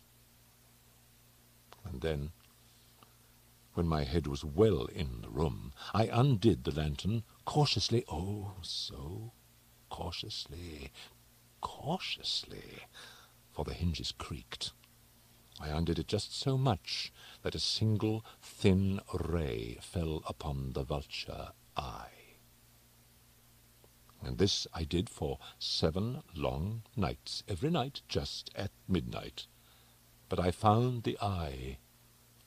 And then, when my head was well in the room, I undid the lantern cautiously, oh, so cautiously, for the hinges creaked. I undid it just so much that a single thin ray fell upon the vulture eye. And this I did for 7 long nights, every night just at midnight. But I found the eye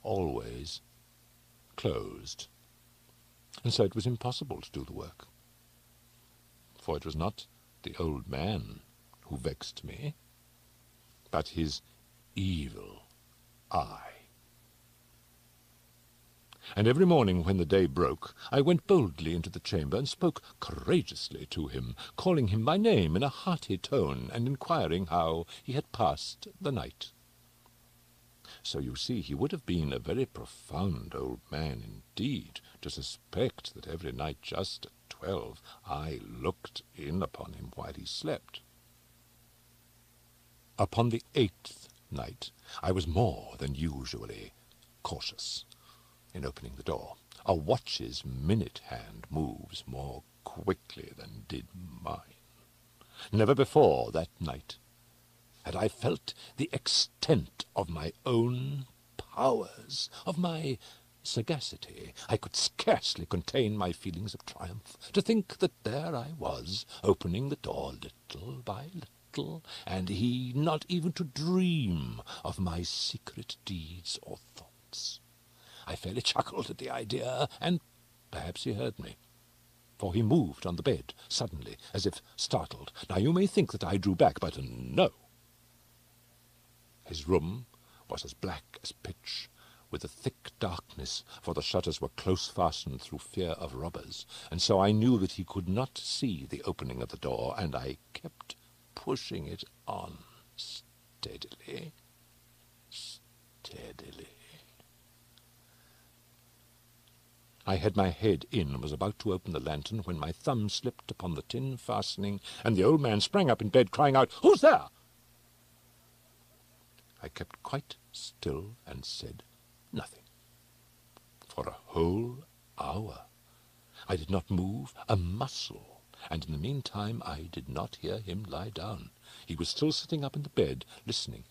always closed, and so it was impossible to do the work. For it was not the old man who vexed me, but his evil eye. And every morning when the day broke, I went boldly into the chamber and spoke courageously to him, calling him by name in a hearty tone, and inquiring how he had passed the night. So you see, he would have been a very profound old man indeed to suspect that every night just at 12 I looked in upon him while he slept. Upon the 8th night I was more than usually cautious in opening the door. A watch's minute hand moves more quickly than did mine. Never before that night had I felt the extent of my own powers, of my sagacity. I could scarcely contain my feelings of triumph, to think that there I was, opening the door little by little, and he not even to dream of my secret deeds or thoughts. I fairly chuckled at the idea, and perhaps he heard me, for he moved on the bed suddenly, as if startled. Now you may think that I drew back, but no. His room was as black as pitch, with a thick darkness, for the shutters were close fastened through fear of robbers, and so I knew that he could not see the opening of the door, and I kept pushing it on steadily. I had my head in and was about to open the lantern when my thumb slipped upon the tin fastening, and the old man sprang up in bed, crying out, "Who's there?" I kept quite still and said nothing. For a whole hour I did not move a muscle, and in the meantime I did not hear him lie down. He was still sitting up in the bed, listening,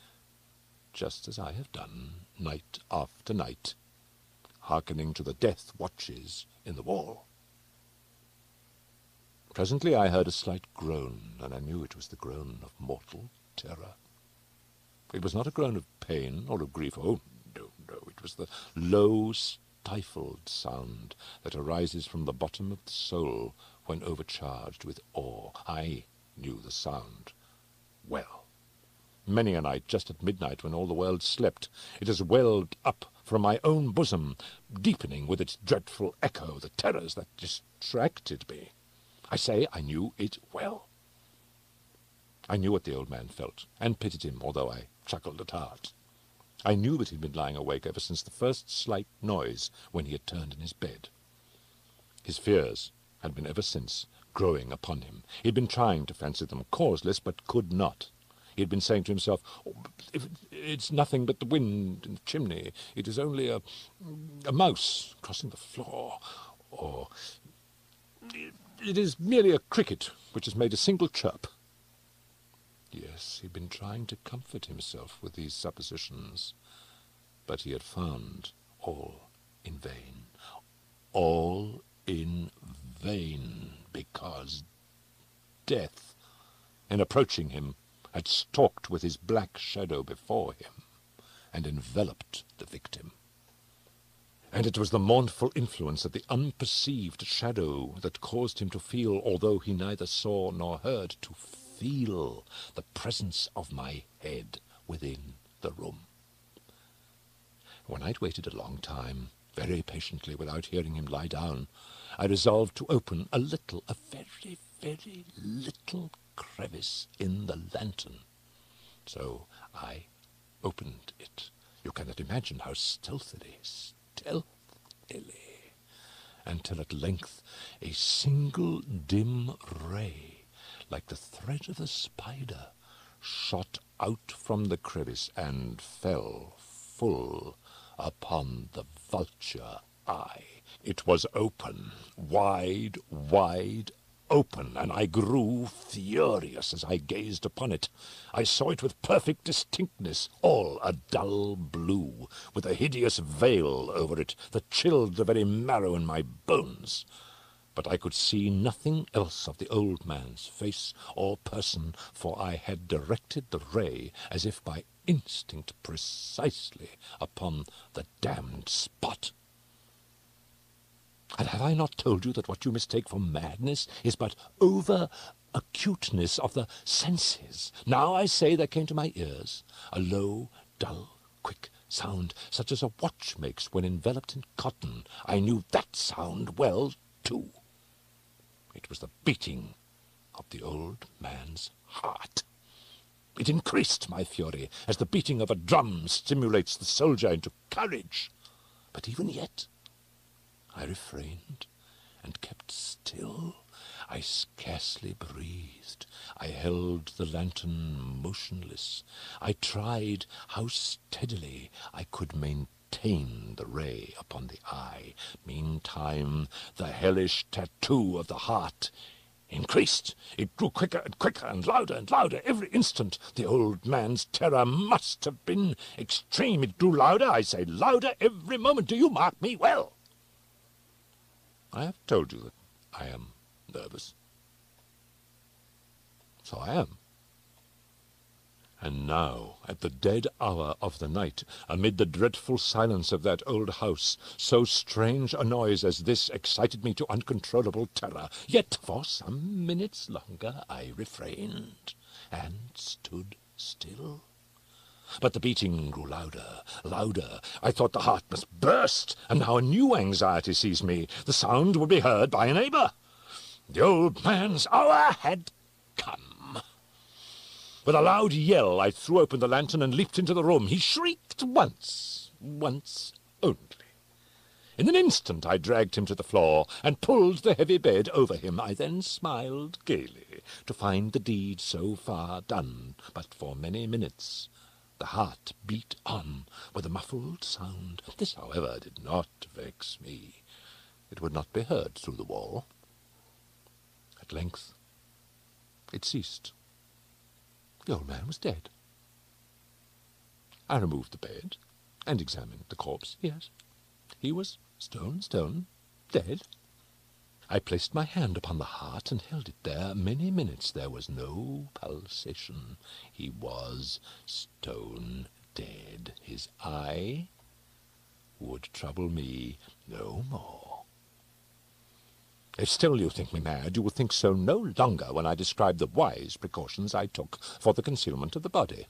just as I have done night after night, hearkening to the death watches in the wall. Presently I heard a slight groan, and I knew it was the groan of mortal terror. It was not a groan of pain or of grief. Oh, no, it was the low, stifled sound that arises from the bottom of the soul when overcharged with awe. I knew the sound well. Many a night, just at midnight, when all the world slept, it has welled up from my own bosom, deepening with its dreadful echo the terrors that distracted me. I say I knew it well. I knew what the old man felt, and pitied him, although I chuckled at heart. I knew that he had been lying awake ever since the first slight noise when he had turned in his bed. His fears had been ever since growing upon him. He had been trying to fancy them causeless, but could not. He had been saying to himself, "It's nothing but the wind in the chimney. It is only a mouse crossing the floor. Or it is merely a cricket which has made a single chirp." Yes, he had been trying to comfort himself with these suppositions, but he had found all in vain. All in vain, because death, in approaching him, had stalked with his black shadow before him and enveloped the victim. And it was the mournful influence of the unperceived shadow that caused him to feel, although he neither saw nor heard, to feel the presence of my head within the room. When I'd waited a long time, very patiently, without hearing him lie down, I resolved to open a very, very little crevice in the lantern. So I opened it. You cannot imagine how stealthily, until at length a single dim ray, like the thread of a spider, shot out from the crevice and fell full upon the vulture eye. It was open, wide, wide open, and I grew furious as I gazed upon it. I saw it with perfect distinctness, all a dull blue, with a hideous veil over it that chilled the very marrow in my bones. But I could see nothing else of the old man's face or person, for I had directed the ray, as if by instinct, precisely upon the damned spot. And have I not told you that what you mistake for madness is but over-acuteness of the senses? Now I say there came to my ears a low, dull, quick sound, such as a watch makes when enveloped in cotton. I knew that sound well, too. It was the beating of the old man's heart. It increased my fury, as the beating of a drum stimulates the soldier into courage. But even yet I refrained and kept still. I scarcely breathed. I held the lantern motionless. I tried how steadily I could maintain the ray upon the eye. Meantime, the hellish tattoo of the heart increased. It grew quicker and quicker and louder every instant. The old man's terror must have been extreme. It grew louder, I say, louder every moment. Do you mark me well? I have told you that I am nervous. So I am. And now, at the dead hour of the night, amid the dreadful silence of that old house, so strange a noise as this excited me to uncontrollable terror. Yet for some minutes longer I refrained and stood still. But the beating grew louder, louder. I thought the heart must burst, and now a new anxiety seized me. The sound would be heard by a neighbour. The old man's hour had come. With a loud yell, I threw open the lantern and leaped into the room. He shrieked once only. In an instant I dragged him to the floor and pulled the heavy bed over him. I then smiled gaily to find the deed so far done, but for many minutes the heart beat on with a muffled sound. This, however, did not vex me. It would not be heard through the wall. At length it ceased. The old man was dead. I removed the bed and examined the corpse. Yes, he was stone dead. I placed my hand upon the heart and held it there many minutes. There was no pulsation. He was stone dead. His eye would trouble me no more. If still you think me mad, you will think so no longer when I describe the wise precautions I took for the concealment of the body.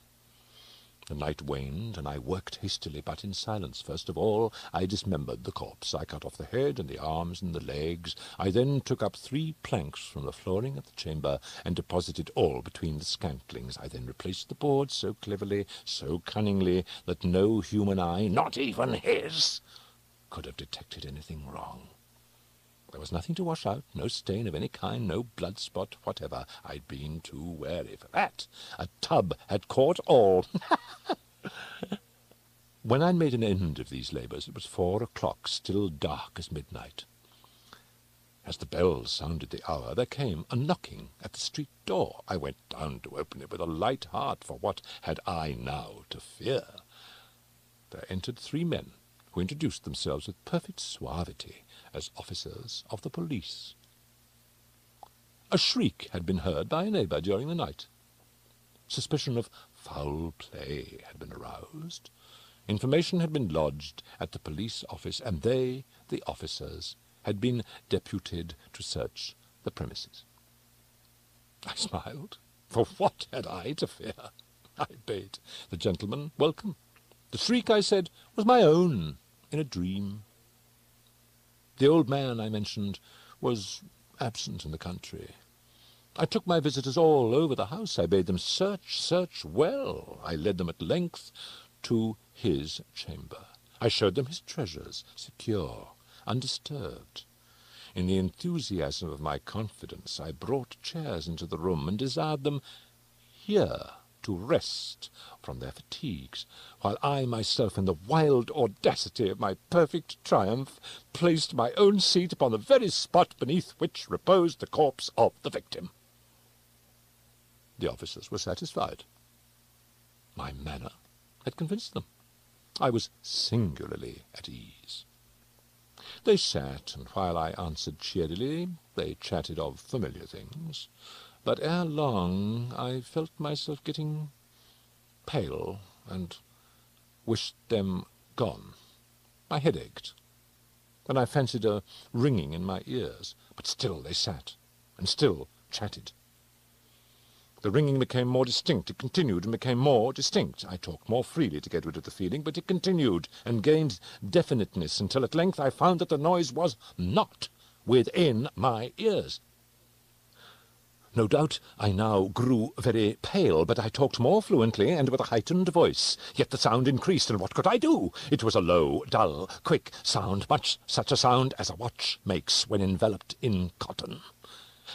The night waned, and I worked hastily, but in silence. First of all, I dismembered the corpse. I cut off the head and the arms and the legs. I then took up 3 planks from the flooring of the chamber and deposited all between the scantlings. I then replaced the boards so cleverly, so cunningly, that no human eye, not even his, could have detected anything wrong. There was nothing to wash out, no stain of any kind, no blood spot whatever. I'd been too wary for that. A tub had caught all. When I'd made an end of these labours, it was 4 o'clock, still dark as midnight. As the bells sounded the hour, there came a knocking at the street door. I went down to open it with a light heart, for what had I now to fear? There entered 3 men, who introduced themselves with perfect suavity as officers of the police. A shriek had been heard by a neighbour during the night. Suspicion of foul play had been aroused. Information had been lodged at the police office, and they, the officers, had been deputed to search the premises. I smiled, for what had I to fear? I bade the gentleman welcome. The shriek, I said, was my own in a dream. The old man, I mentioned, was absent in the country. I took my visitors all over the house. I bade them search well. I led them at length to his chamber. I showed them his treasures, secure, undisturbed. In the enthusiasm of my confidence, I brought chairs into the room and desired them here to rest from their fatigues, while I myself, in the wild audacity of my perfect triumph, placed my own seat upon the very spot beneath which reposed the corpse of the victim. The officers were satisfied. My manner had convinced them. I was singularly at ease. They sat, and while I answered cheerily, they chatted of familiar things. But ere long I felt myself getting pale, and wished them gone. My head ached, and I fancied a ringing in my ears. But still they sat, and still chatted. The ringing became more distinct. It continued and became more distinct. I talked more freely to get rid of the feeling, but it continued and gained definiteness until at length I found that the noise was not within my ears. No doubt I now grew very pale, but I talked more fluently and with a heightened voice. Yet the sound increased, and what could I do? It was a low, dull, quick sound, much such a sound as a watch makes when enveloped in cotton.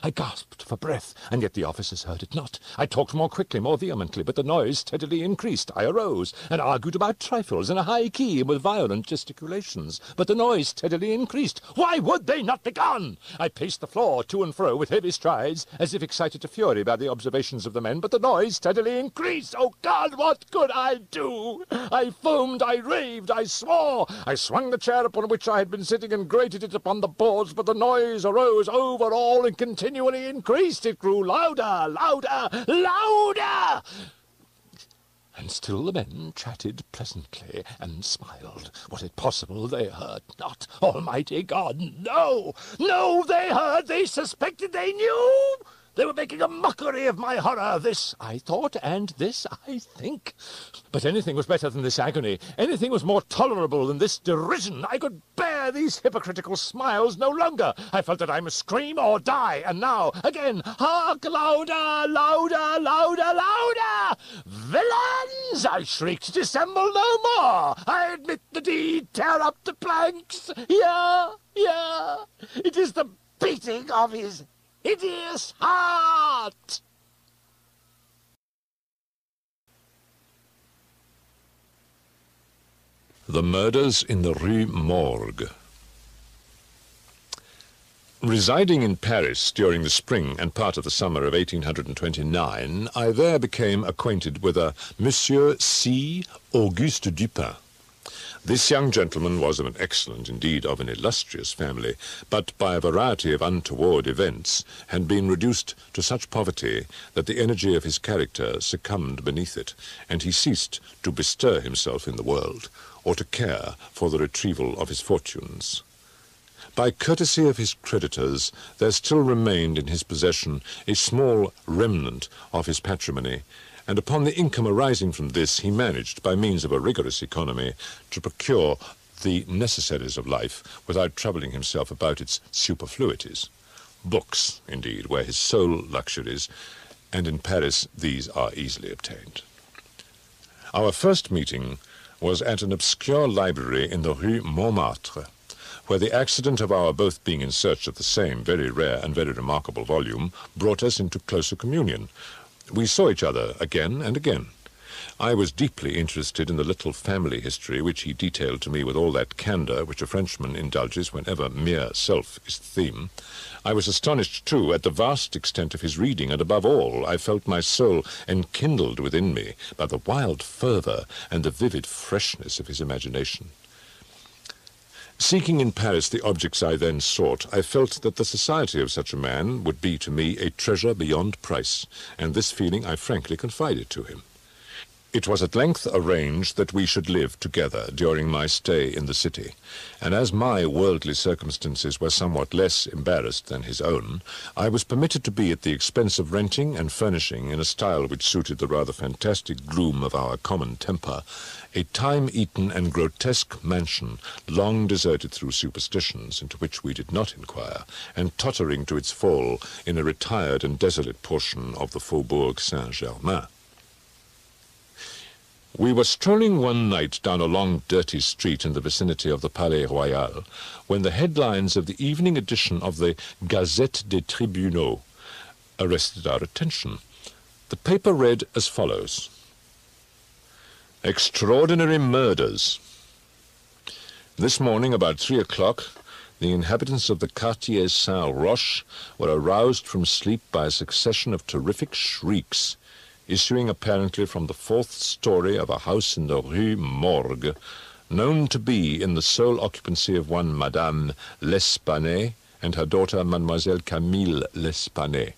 I gasped for breath, and yet the officers heard it not. I talked more quickly, more vehemently, but the noise steadily increased. I arose and argued about trifles in a high key and with violent gesticulations, but the noise steadily increased. Why would they not be gone? I paced the floor to and fro with heavy strides, as if excited to fury by the observations of the men, but the noise steadily increased. Oh, God, what could I do? I foamed, I raved, I swore. I swung the chair upon which I had been sitting and grated it upon the boards, but the noise arose over all and continually increased. It grew louder, louder, louder! And still the men chatted pleasantly and smiled. Was it possible they heard not? Almighty God, no! No, they heard, they suspected, they knew! They were making a mockery of my horror. This I thought, and this I think. But anything was better than this agony. Anything was more tolerable than this derision. I could bear these hypocritical smiles no longer. I felt that I must scream or die. And now, again, hark, louder, louder, louder, louder! Villains! I shrieked, dissemble no more. I admit the deed, tear up the planks. Here, it is the beating of his hideous heart! The murders in the Rue Morgue. Residing in Paris during the spring and part of the summer of 1829, I there became acquainted with a Monsieur C. Auguste Dupin. This young gentleman was of an excellent, indeed of an illustrious family, but by a variety of untoward events had been reduced to such poverty that the energy of his character succumbed beneath it, and he ceased to bestir himself in the world, or to care for the retrieval of his fortunes. By courtesy of his creditors, there still remained in his possession a small remnant of his patrimony, and upon the income arising from this he managed, by means of a rigorous economy, to procure the necessaries of life without troubling himself about its superfluities. Books, indeed, were his sole luxuries, and in Paris these are easily obtained. Our first meeting was at an obscure library in the Rue Montmartre, where the accident of our both being in search of the same very rare and very remarkable volume brought us into closer communion. We saw each other again and again. I was deeply interested in the little family history which he detailed to me with all that candour which a Frenchman indulges whenever mere self is the theme. I was astonished, too, at the vast extent of his reading, and above all, I felt my soul enkindled within me by the wild fervour and the vivid freshness of his imagination. Seeking in Paris the objects I then sought, I felt that the society of such a man would be to me a treasure beyond price, and this feeling I frankly confided to him. It was at length arranged that we should live together during my stay in the city, and as my worldly circumstances were somewhat less embarrassed than his own, I was permitted to be at the expense of renting and furnishing, in a style which suited the rather fantastic gloom of our common temper, a time-eaten and grotesque mansion, long deserted through superstitions, into which we did not inquire, and tottering to its fall in a retired and desolate portion of the Faubourg Saint-Germain. We were strolling one night down a long, dirty street in the vicinity of the Palais Royal, when the headlines of the evening edition of the Gazette des Tribunaux arrested our attention. The paper read as follows: Extraordinary murders. This morning, about 3 o'clock, the inhabitants of the Quartier Saint-Roch were aroused from sleep by a succession of terrific shrieks, issuing apparently from the 4th story of a house in the Rue Morgue, known to be in the sole occupancy of one Madame L'Espanay and her daughter Mademoiselle Camille L'Espanay.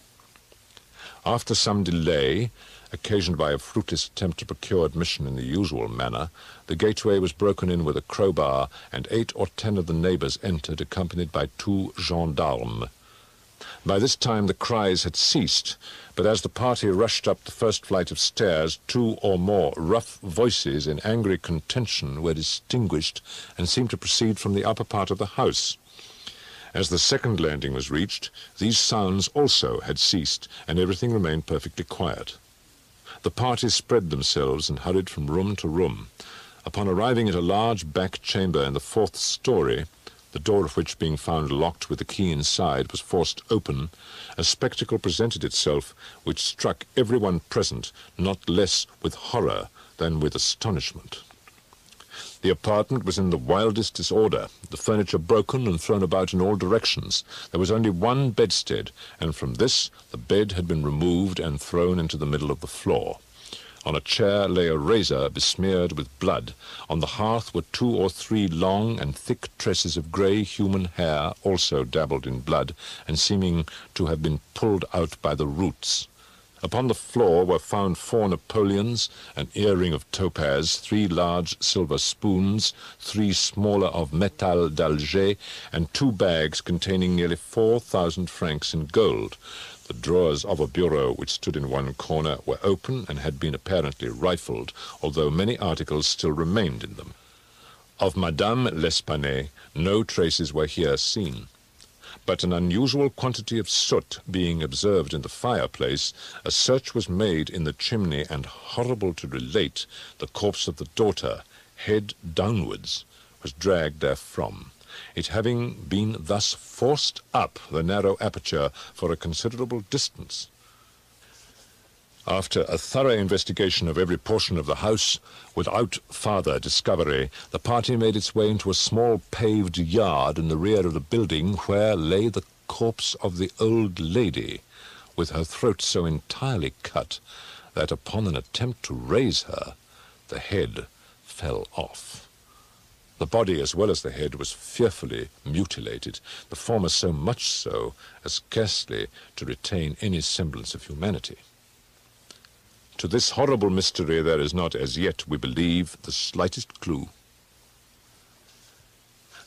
After some delay, occasioned by a fruitless attempt to procure admission in the usual manner, the gateway was broken in with a crowbar, and 8 or 10 of the neighbors entered, accompanied by 2 gendarmes. By this time the cries had ceased, but as the party rushed up the first flight of stairs, 2 or more rough voices in angry contention were distinguished and seemed to proceed from the upper part of the house. As the second landing was reached, these sounds also had ceased, and everything remained perfectly quiet. The party spread themselves and hurried from room to room. Upon arriving at a large back chamber in the 4th story, the door of which, being found locked with the key inside, was forced open, a spectacle presented itself which struck everyone present not less with horror than with astonishment. The apartment was in the wildest disorder, the furniture broken and thrown about in all directions. There was only one bedstead, and from this the bed had been removed and thrown into the middle of the floor. On a chair lay a razor besmeared with blood. On the hearth were 2 or 3 long and thick tresses of grey human hair, also dabbled in blood, and seeming to have been pulled out by the roots. Upon the floor were found 4 Napoleons, an earring of topaz, 3 large silver spoons, 3 smaller of métal d'Alger, and 2 bags containing nearly 4,000 francs in gold. The drawers of a bureau which stood in one corner were open and had been apparently rifled, although many articles still remained in them. Of Madame L'Espanay no traces were here seen, but an unusual quantity of soot being observed in the fireplace, a search was made in the chimney, and, horrible to relate, the corpse of the daughter, head downwards, was dragged therefrom, it having been thus forced up the narrow aperture for a considerable distance. After a thorough investigation of every portion of the house, without farther discovery, the party made its way into a small paved yard in the rear of the building, where lay the corpse of the old lady, with her throat so entirely cut that upon an attempt to raise her, the head fell off. The body, as well as the head, was fearfully mutilated, the former so much so as scarcely to retain any semblance of humanity. To this horrible mystery there is not as yet, we believe, the slightest clue.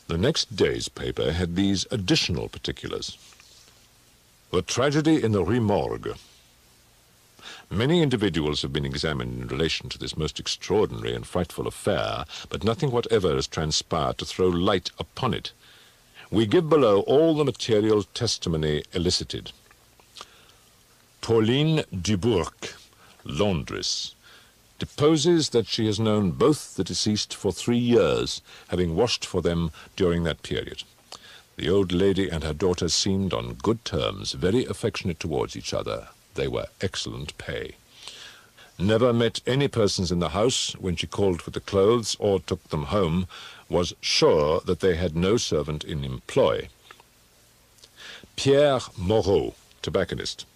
The next day's paper had these additional particulars. The tragedy in the Rue Morgue. Many individuals have been examined in relation to this most extraordinary and frightful affair, but nothing whatever has transpired to throw light upon it. We give below all the material testimony elicited. Pauline Dubourg, laundress, deposes that she has known both the deceased for 3 years, having washed for them during that period. The old lady and her daughter seemed on good terms, very affectionate towards each other. They were excellent pay. Never met any persons in the house when she called for the clothes or took them home, was sure that they had no servant in employ. Pierre Moreau, tobacconist,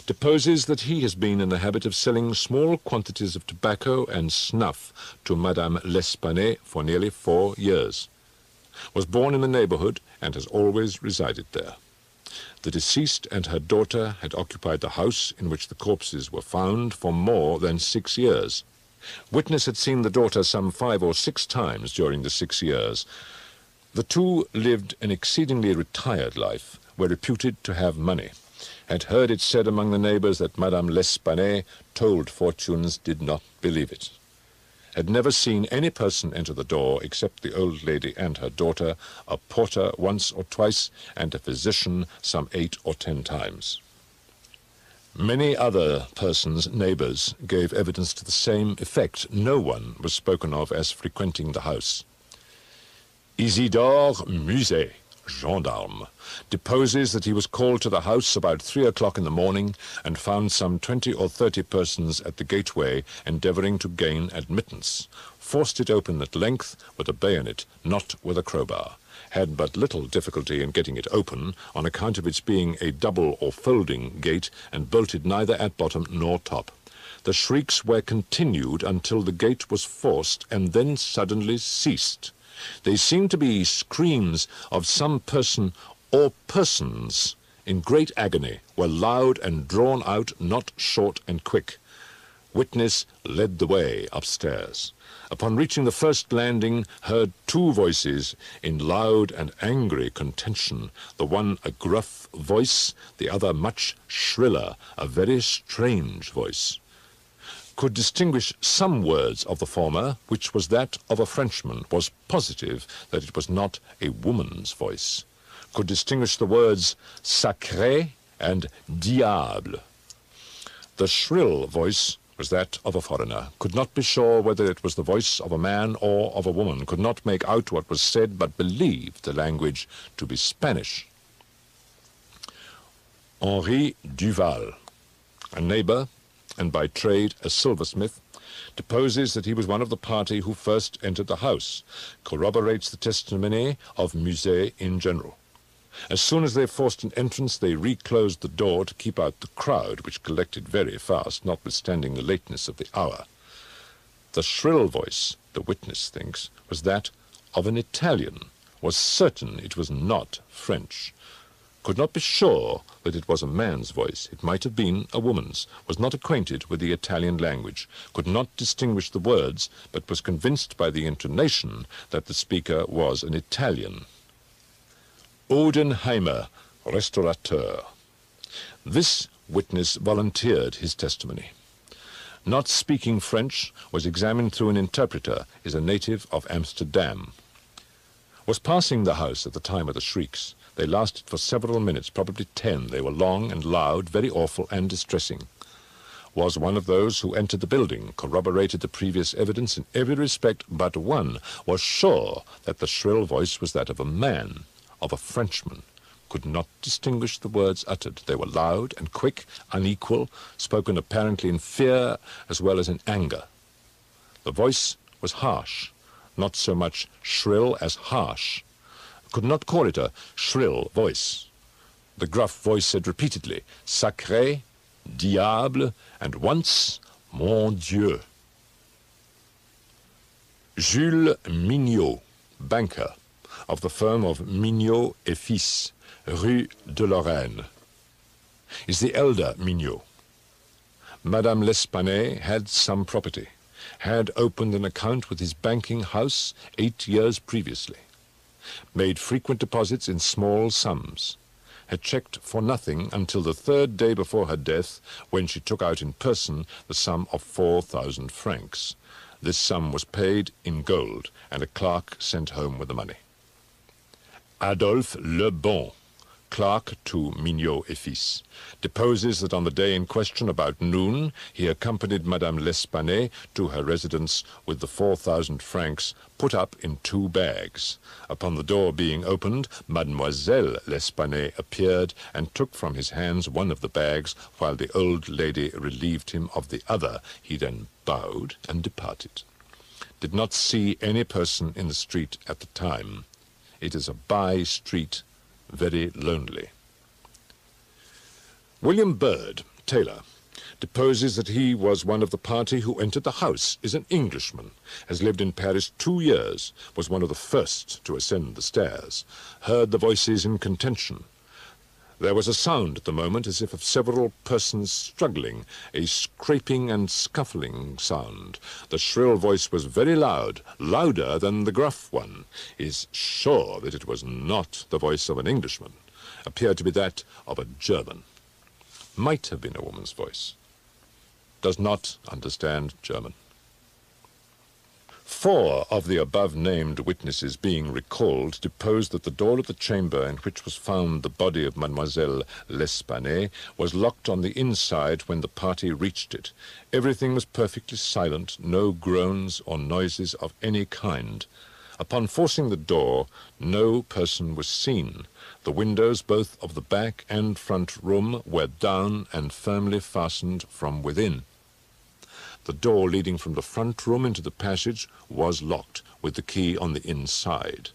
deposes that he has been in the habit of selling small quantities of tobacco and snuff to Madame L'Espanay for nearly 4 years. Was born in the neighborhood and has always resided there. The deceased and her daughter had occupied the house in which the corpses were found for more than 6 years. Witness had seen the daughter some 5 or 6 times during the 6 years. The two lived an exceedingly retired life, were reputed to have money, had heard it said among the neighbours that Madame L'Espanaye told fortunes, did not believe it, had never seen any person enter the door except the old lady and her daughter, a porter once or twice, and a physician some 8 or 10 times. Many other persons, neighbours, gave evidence to the same effect. No one was spoken of as frequenting the house. Isidore Muset, gendarme, deposes that he was called to the house about 3 o'clock in the morning and found some 20 or 30 persons at the gateway endeavouring to gain admittance, forced it open at length with a bayonet, not with a crowbar, had but little difficulty in getting it open on account of its being a double or folding gate and bolted neither at bottom nor top. The shrieks were continued until the gate was forced and then suddenly ceased. They seemed to be screams of some person or persons in great agony, were loud and drawn out, not short and quick. Witness led the way upstairs. Upon reaching the first landing, heard 2 voices in loud and angry contention, the one a gruff voice, the other much shriller, a very strange voice. Could distinguish some words of the former, which was that of a Frenchman, was positive that it was not a woman's voice. Could distinguish the words sacré and diable. The shrill voice was that of a foreigner. Could not be sure whether it was the voice of a man or of a woman. Could not make out what was said, but believed the language to be Spanish. Henri Duval, a neighbour, and by trade a silversmith, deposes that he was one of the party who first entered the house, corroborates the testimony of Muset in general. As soon as they forced an entrance, they reclosed the door to keep out the crowd, which collected very fast, notwithstanding the lateness of the hour. The shrill voice, the witness thinks, was that of an Italian, was certain it was not French. Could not be sure that it was a man's voice. It might have been a woman's, was not acquainted with the Italian language, could not distinguish the words, but was convinced by the intonation that the speaker was an Italian. Odenheimer, restaurateur. This witness volunteered his testimony. Not speaking French, was examined through an interpreter, is a native of Amsterdam. Was passing the house at the time of the shrieks. They lasted for several minutes, probably 10. They were long and loud, very awful and distressing. Was one of those who entered the building, corroborated the previous evidence in every respect but one, was sure that the shrill voice was that of a man, of a Frenchman, could not distinguish the words uttered. They were loud and quick, unequal, spoken apparently in fear as well as in anger. The voice was harsh, not so much shrill as harsh. Could not call it a shrill voice. The gruff voice said repeatedly, sacré, diable, and once, mon Dieu. Jules Mignot, banker, of the firm of Mignot et Fils, Rue de Lorraine, is the elder Mignot. Madame L'Espanaye had some property, had opened an account with his banking house 8 years previously, made frequent deposits in small sums, had checked for nothing until the 3rd day before her death, when she took out in person the sum of 4,000 francs. This sum was paid in gold, and a clerk sent home with the money. Adolphe Le Bon, clerk to Mignot et Fils, deposes that on the day in question about noon he accompanied Madame L'Espanaye to her residence with the 4,000 francs put up in 2 bags. Upon the door being opened, Mademoiselle L'Espanaye appeared and took from his hands one of the bags, while the old lady relieved him of the other. He then bowed and departed. Did not see any person in the street at the time. It is a by-street, very lonely. William Bird, tailor, deposes that he was one of the party who entered the house, is an Englishman, has lived in Paris 2 years, was one of the first to ascend the stairs, heard the voices in contention. There was a sound at the moment as if of several persons struggling, a scraping and scuffling sound. The shrill voice was very loud, louder than the gruff one. He is sure that it was not the voice of an Englishman. Appeared to be that of a German. Might have been a woman's voice. Does not understand German. 4 of the above-named witnesses being recalled deposed that the door of the chamber in which was found the body of Mademoiselle L'Espanaye was locked on the inside when the party reached it. Everything was perfectly silent, no groans or noises of any kind. Upon forcing the door, no person was seen. The windows, both of the back and front room, were down and firmly fastened from within. The door leading from the front room into the passage was locked, with the key on the inside.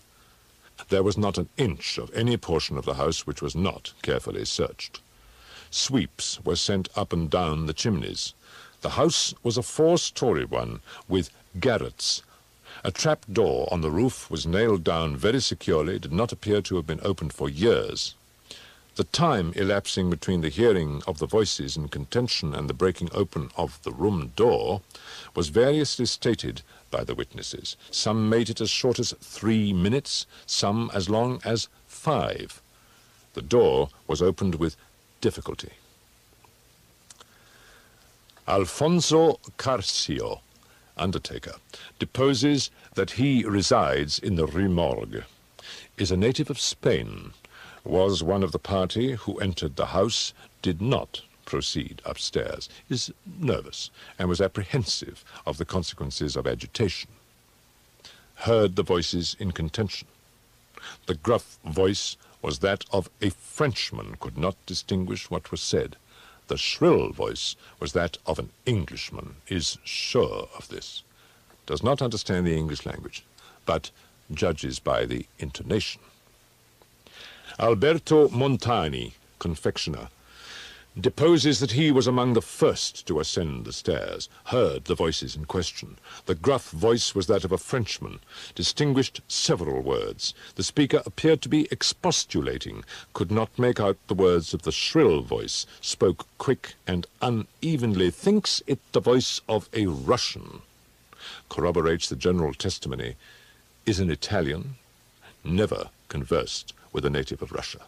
There was not an inch of any portion of the house which was not carefully searched. Sweeps were sent up and down the chimneys. The house was a 4-story one, with garrets. A trap door on the roof was nailed down very securely, did not appear to have been opened for years. The time elapsing between the hearing of the voices in contention and the breaking open of the room door was variously stated by the witnesses. Some made it as short as 3 minutes, some as long as 5. The door was opened with difficulty. Alfonso Carcio, undertaker, deposes that he resides in the Rue Morgue, is a native of Spain, was one of the party who entered the house, did not proceed upstairs, is nervous, and was apprehensive of the consequences of agitation. Heard the voices in contention. The gruff voice was that of a Frenchman, could not distinguish what was said. The shrill voice was that of an Englishman, is sure of this. Does not understand the English language, but judges by the intonation. Alberto Montani, confectioner, deposes that he was among the first to ascend the stairs, heard the voices in question. The gruff voice was that of a Frenchman, distinguished several words. The speaker appeared to be expostulating, could not make out the words of the shrill voice, spoke quick and unevenly, thinks it the voice of a Russian. Corroborates the general testimony, is an Italian, never conversed with a native of Russia.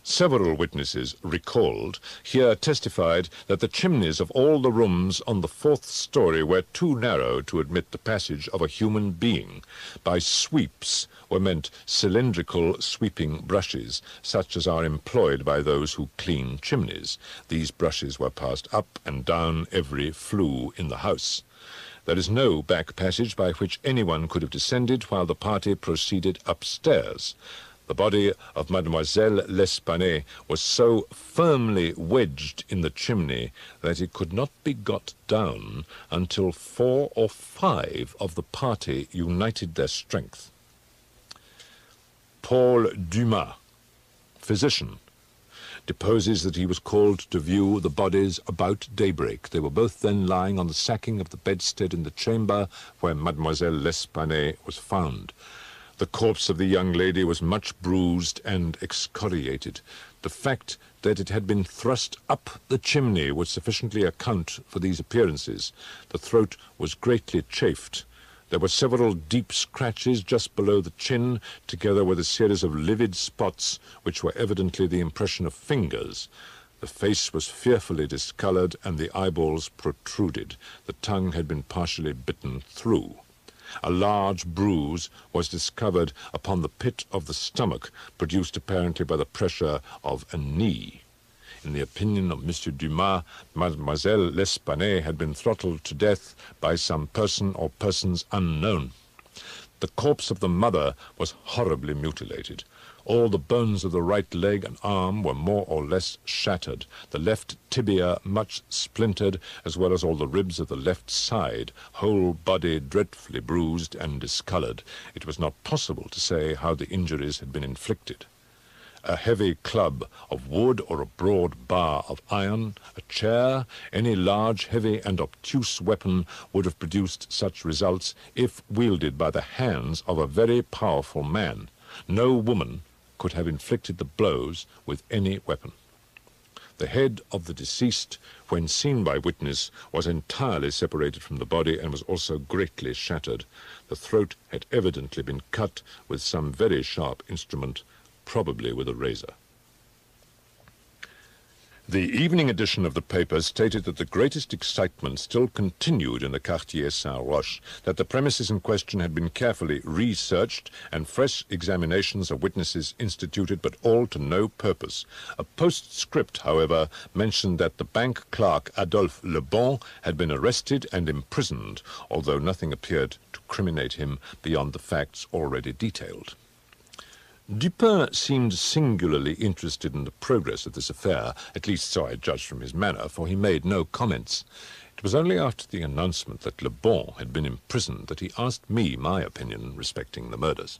Several witnesses recalled here testified that the chimneys of all the rooms on the 4th story were too narrow to admit the passage of a human being. By sweeps were meant cylindrical sweeping brushes, such as are employed by those who clean chimneys. These brushes were passed up and down every flue in the house. There is no back passage by which anyone could have descended while the party proceeded upstairs. The body of Mademoiselle L'Espanaye was so firmly wedged in the chimney that it could not be got down until 4 or 5 of the party united their strength. Paul Dumas, physician, deposes that he was called to view the bodies about daybreak. They were both then lying on the sacking of the bedstead in the chamber where Mademoiselle L'Espanaye was found. The corpse of the young lady was much bruised and excoriated. The fact that it had been thrust up the chimney would sufficiently account for these appearances. The throat was greatly chafed. There were several deep scratches just below the chin, together with a series of livid spots, which were evidently the impression of fingers. The face was fearfully discolored, and the eyeballs protruded. The tongue had been partially bitten through. A large bruise was discovered upon the pit of the stomach, produced apparently by the pressure of a knee. In the opinion of M. Dumas, Mademoiselle L'Espanaye had been throttled to death by some person or persons unknown. The corpse of the mother was horribly mutilated. All the bones of the right leg and arm were more or less shattered, the left tibia much splintered, as well as all the ribs of the left side, whole body dreadfully bruised and discolored. It was not possible to say how the injuries had been inflicted. A heavy club of wood or a broad bar of iron, a chair, any large, heavy, and obtuse weapon would have produced such results if wielded by the hands of a very powerful man. No woman could have inflicted the blows with any weapon. The head of the deceased, when seen by witness, was entirely separated from the body and was also greatly shattered. The throat had evidently been cut with some very sharp instrument, probably with a razor. The evening edition of the paper stated that the greatest excitement still continued in the Quartier Saint-Roch, that the premises in question had been carefully researched and fresh examinations of witnesses instituted, but all to no purpose. A postscript, however, mentioned that the bank clerk Adolphe Le Bon had been arrested and imprisoned, although nothing appeared to criminate him beyond the facts already detailed. Dupin seemed singularly interested in the progress of this affair, at least so I judged from his manner, for he made no comments. It was only after the announcement that Le Bon had been imprisoned that he asked me my opinion respecting the murders.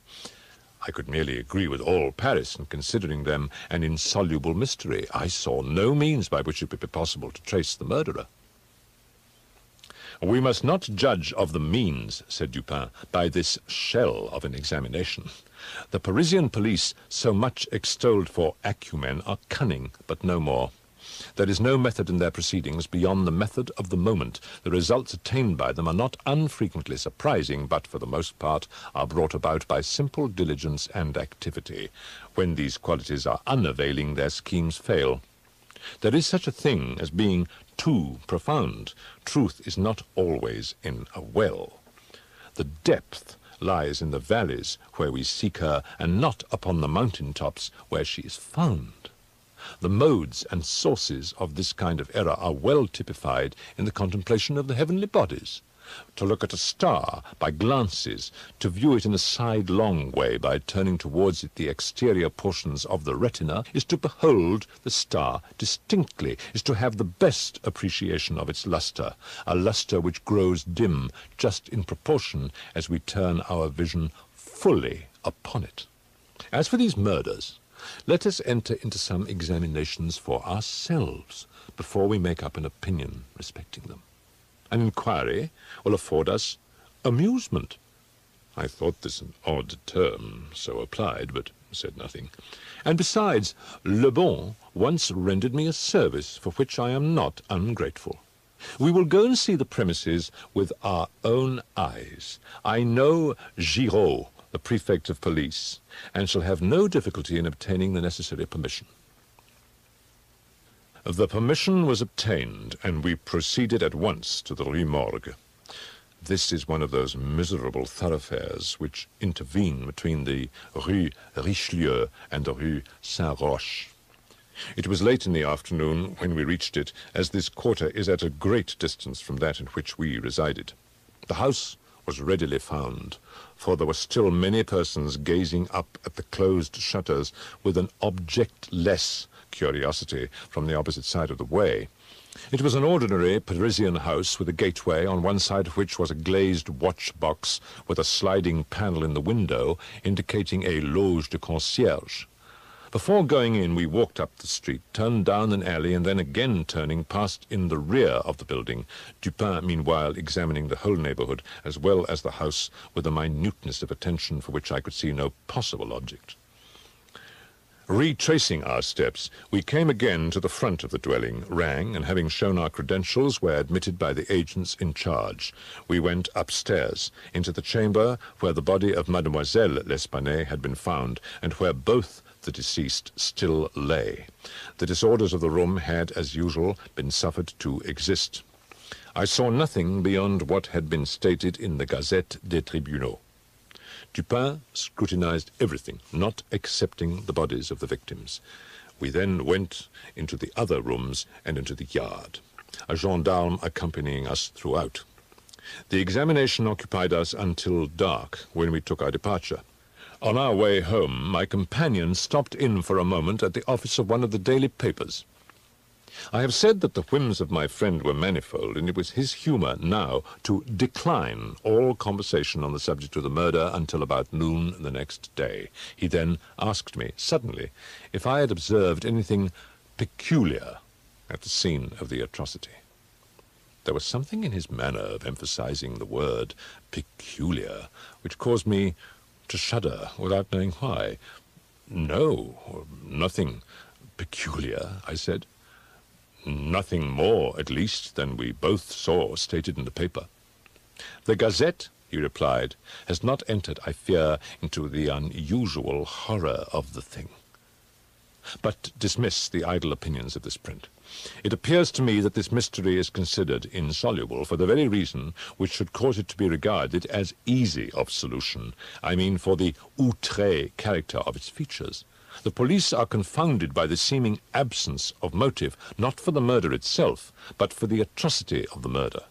I could merely agree with all Paris in considering them an insoluble mystery. I saw no means by which it would be possible to trace the murderer. "We must not judge of the means," said Dupin, "by this shell of an examination. The Parisian police, so much extolled for acumen, are cunning, but no more. There is no method in their proceedings beyond the method of the moment. The results attained by them are not unfrequently surprising, but for the most part are brought about by simple diligence and activity. When these qualities are unavailing, their schemes fail. There is such a thing as being too profound. Truth is not always in a well. The depth lies in the valleys where we seek her, and not upon the mountain tops where she is found. The modes and sources of this kind of error are well typified in the contemplation of the heavenly bodies. To look at a star by glances, to view it in a sidelong way by turning towards it the exterior portions of the retina, is to behold the star distinctly, is to have the best appreciation of its lustre, a lustre which grows dim just in proportion as we turn our vision fully upon it. As for these murders, let us enter into some examinations for ourselves before we make up an opinion respecting them. An inquiry will afford us amusement." I thought this an odd term, so applied, but said nothing. "And besides, Le Bon once rendered me a service for which I am not ungrateful. We will go and see the premises with our own eyes. I know Giraud, the prefect of police, and shall have no difficulty in obtaining the necessary permission." The permission was obtained, and we proceeded at once to the Rue Morgue. This is one of those miserable thoroughfares which intervene between the Rue Richelieu and the Rue Saint-Roch. It was late in the afternoon when we reached it, as this quarter is at a great distance from that in which we resided. The house was readily found, for there were still many persons gazing up at the closed shutters with an objectless curiosity from the opposite side of the way. It was an ordinary Parisian house with a gateway, on one side of which was a glazed watch-box with a sliding panel in the window indicating a loge de concierge. Before going in, we walked up the street, turned down an alley, and then again turning, passed in the rear of the building, Dupin meanwhile examining the whole neighborhood as well as the house with a minuteness of attention for which I could see no possible object. Retracing our steps, we came again to the front of the dwelling, rang, and having shown our credentials, were admitted by the agents in charge. We went upstairs, into the chamber where the body of Mademoiselle L'Espanaye had been found, and where both the deceased still lay. The disorders of the room had, as usual, been suffered to exist. I saw nothing beyond what had been stated in the Gazette des Tribunaux. Dupin scrutinized everything, not excepting the bodies of the victims. We then went into the other rooms and into the yard, a gendarme accompanying us throughout. The examination occupied us until dark, when we took our departure. On our way home, my companion stopped in for a moment at the office of one of the daily papers. I have said that the whims of my friend were manifold, and it was his humor now to decline all conversation on the subject of the murder until about noon the next day. He then asked me, suddenly, if I had observed anything peculiar at the scene of the atrocity. There was something in his manner of emphasizing the word peculiar which caused me to shudder without knowing why. No, nothing peculiar, I said. Nothing more, at least, than we both saw stated in the paper. The Gazette, he replied, has not entered, I fear, into the unusual horror of the thing. But dismiss the idle opinions of this print. It appears to me that this mystery is considered insoluble for the very reason which should cause it to be regarded as easy of solution. I mean for the outré character of its features. The police are confounded by the seeming absence of motive, not for the murder itself, but for the atrocity of the murder.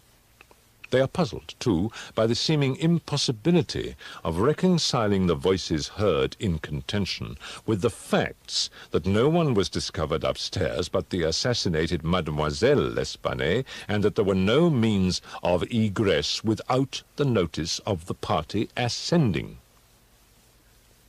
They are puzzled, too, by the seeming impossibility of reconciling the voices heard in contention with the facts that no one was discovered upstairs but the assassinated Mademoiselle L'Espanaye, and that there were no means of egress without the notice of the party ascending.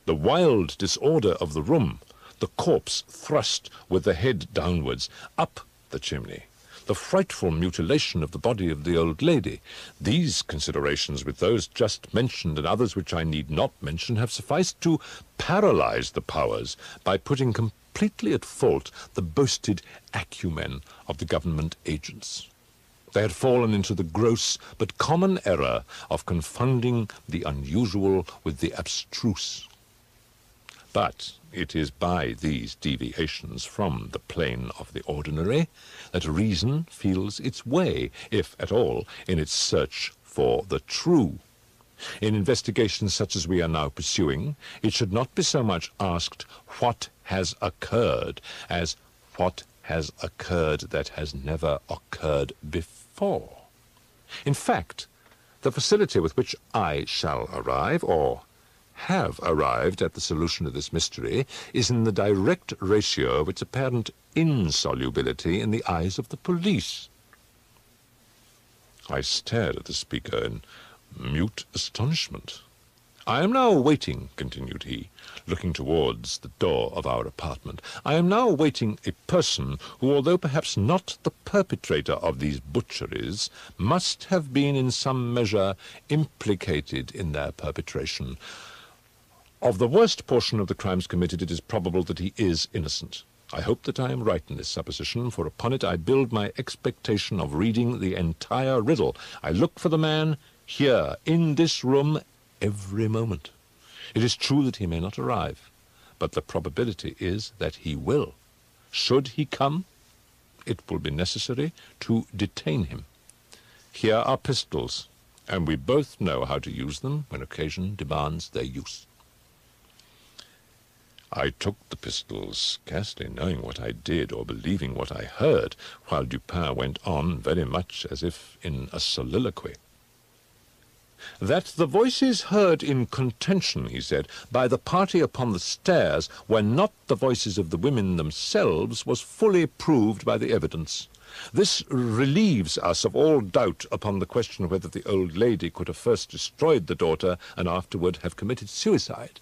The wild disorder of the room, the corpse thrust with the head downwards up the chimney, the frightful mutilation of the body of the old lady. These considerations, with those just mentioned and others which I need not mention, have sufficed to paralyze the powers by putting completely at fault the boasted acumen of the government agents. They had fallen into the gross but common error of confounding the unusual with the abstruse. But it is by these deviations from the plane of the ordinary that reason feels its way, if at all, in its search for the true. In investigations such as we are now pursuing, it should not be so much asked what has occurred as what has occurred that has never occurred before. In fact, the facility with which I shall arrive, or have arrived at the solution of this mystery, is in the direct ratio of its apparent insolubility in the eyes of the police. I stared at the speaker in mute astonishment. I am now waiting, continued he, looking towards the door of our apartment, I am now awaiting a person who, although perhaps not the perpetrator of these butcheries, must have been in some measure implicated in their perpetration. Of the worst portion of the crimes committed, it is probable that he is innocent. I hope that I am right in this supposition, for upon it I build my expectation of reading the entire riddle. I look for the man here, in this room, every moment. It is true that he may not arrive, but the probability is that he will. Should he come, it will be necessary to detain him. Here are pistols, and we both know how to use them when occasion demands their use. I took the pistols, scarcely knowing what I did or believing what I heard, while Dupin went on very much as if in a soliloquy. That the voices heard in contention, he said, by the party upon the stairs were not the voices of the women themselves was fully proved by the evidence. This relieves us of all doubt upon the question whether the old lady could have first destroyed the daughter and afterward have committed suicide.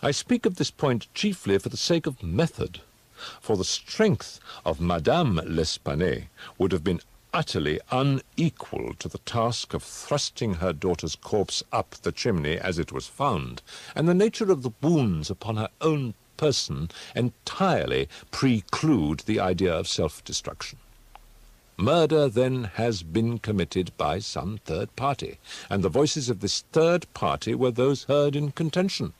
I speak of this point chiefly for the sake of method, for the strength of Madame L'Espanaye would have been utterly unequal to the task of thrusting her daughter's corpse up the chimney as it was found, and the nature of the wounds upon her own person entirely preclude the idea of self-destruction. Murder, then, has been committed by some third party, and the voices of this third party were those heard in contention.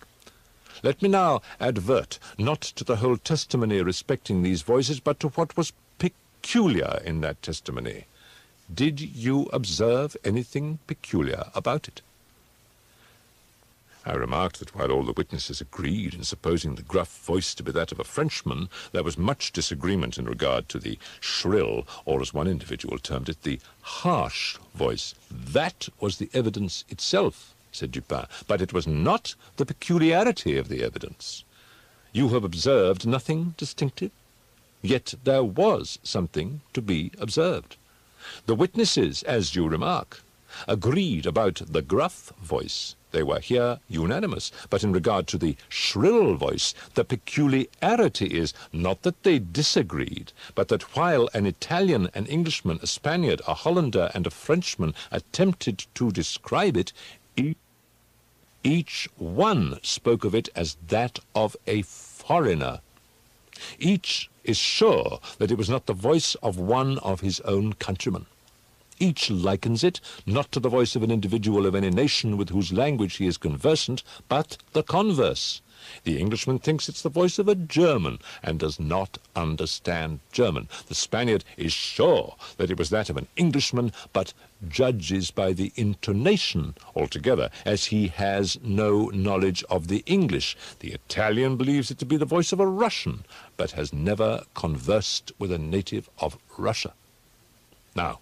Let me now advert not to the whole testimony respecting these voices, but to what was peculiar in that testimony. Did you observe anything peculiar about it? I remarked that while all the witnesses agreed in supposing the gruff voice to be that of a Frenchman, there was much disagreement in regard to the shrill, or as one individual termed it, the harsh voice. That was the evidence itself, said Dupin, but it was not the peculiarity of the evidence. You have observed nothing distinctive? Yet there was something to be observed. The witnesses, as you remark, agreed about the gruff voice. They were here unanimous, but in regard to the shrill voice, the peculiarity is not that they disagreed, but that while an Italian, an Englishman, a Spaniard, a Hollander, and a Frenchman attempted to describe it, Each one spoke of it as that of a foreigner. Each is sure that it was not the voice of one of his own countrymen. Each likens it not to the voice of an individual of any nation with whose language he is conversant, but the converse. The Englishman thinks it's the voice of a German and does not understand German. The Spaniard is sure that it was that of an Englishman, but judges by the intonation altogether, as he has no knowledge of the English. The Italian believes it to be the voice of a Russian, but has never conversed with a native of Russia. Now,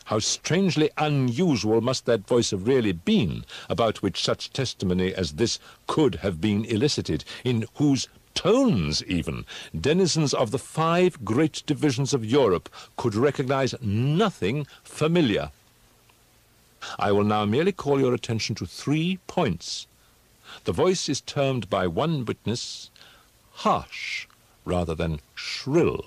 how strangely unusual must that voice have really been, about which such testimony as this could have been elicited, in whose tones even denizens of the 5 great divisions of Europe could recognize nothing familiar. I will now merely call your attention to 3 points. The voice is termed by one witness harsh rather than shrill.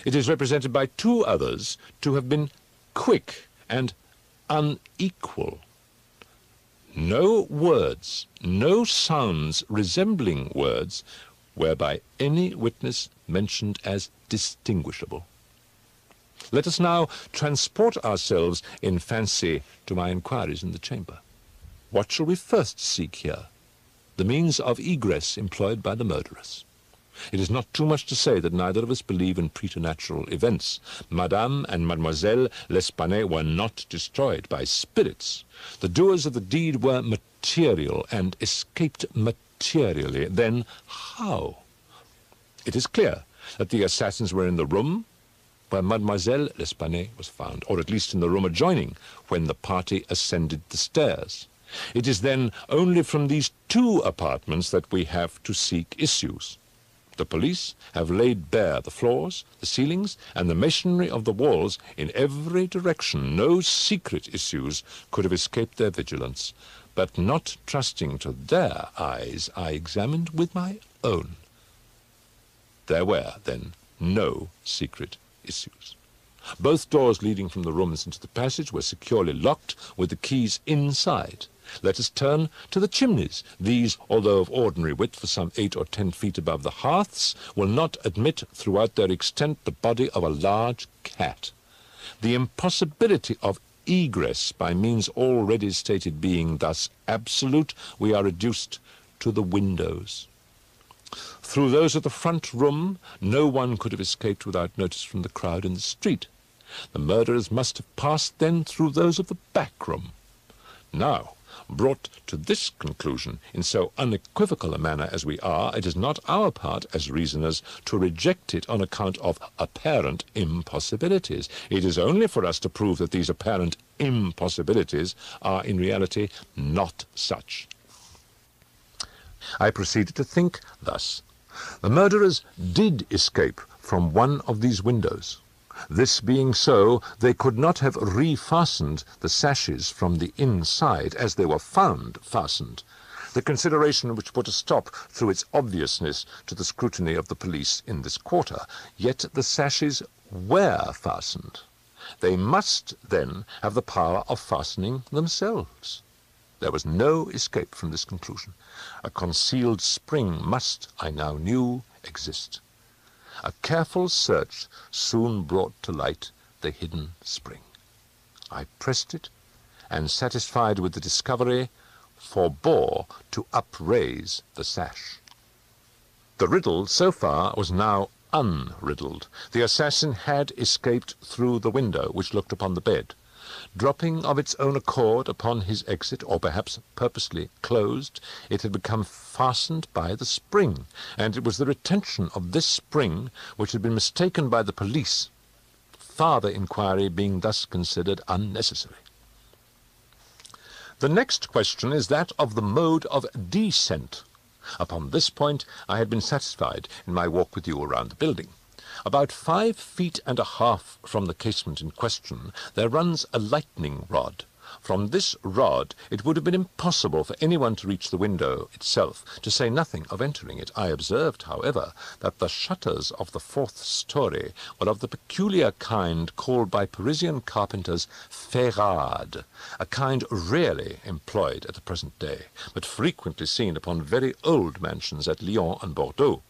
It is represented by 2 others to have been quick and unequal. No words, no sounds resembling words were by any witness mentioned as distinguishable. Let us now transport ourselves in fancy to my inquiries in the chamber. What shall we first seek here? The means of egress employed by the murderers. It is not too much to say that neither of us believe in preternatural events. Madame and Mademoiselle L'Espanaye were not destroyed by spirits. The doers of the deed were material and escaped materially. Then how? It is clear that the assassins were in the room where Mademoiselle L'Espanaye was found, or at least in the room adjoining when the party ascended the stairs. It is then only from these 2 apartments that we have to seek issues. The police have laid bare the floors, the ceilings, and the masonry of the walls in every direction. No secret issues could have escaped their vigilance, but not trusting to their eyes, I examined with my own. There were, then, no secret issues. Both doors leading from the rooms into the passage were securely locked with the keys inside. Let us turn to the chimneys. These, although of ordinary width for some 8 or 10 feet above the hearths, will not admit throughout their extent the body of a large cat. The impossibility of egress by means already stated being thus absolute, we are reduced to the windows. Through those of the front room, no one could have escaped without notice from the crowd in the street. The murderers must have passed then through those of the back room. Now, brought to this conclusion in so unequivocal a manner as we are, it is not our part as reasoners to reject it on account of apparent impossibilities. It is only for us to prove that these apparent impossibilities are in reality not such. I proceeded to think thus. The murderers did escape from one of these windows. This being so, they could not have refastened the sashes from the inside, as they were found fastened. The consideration which put a stop, through its obviousness, to the scrutiny of the police in this quarter. Yet the sashes were fastened. They must, then, have the power of fastening themselves. There was no escape from this conclusion. A concealed spring must, I now knew, exist. A careful search soon brought to light the hidden spring. I pressed it, and, satisfied with the discovery, forbore to upraise the sash. The riddle, so far, was now unriddled. The assassin had escaped through the window which looked upon the bed. Dropping of its own accord upon his exit, or perhaps purposely closed, it had become fastened by the spring, and it was the retention of this spring which had been mistaken by the police, farther inquiry being thus considered unnecessary. The next question is that of the mode of descent. Upon this point I had been satisfied in my walk with you around the building. About 5 feet and a half from the casement in question there runs a lightning rod, From this rod it would have been impossible for anyone to reach the window itself, to say nothing of entering it. I observed, however, that the shutters of the fourth story were of the peculiar kind called by Parisian carpenters ferrades, a kind rarely employed at the present day, but frequently seen upon very old mansions at Lyon and Bordeaux.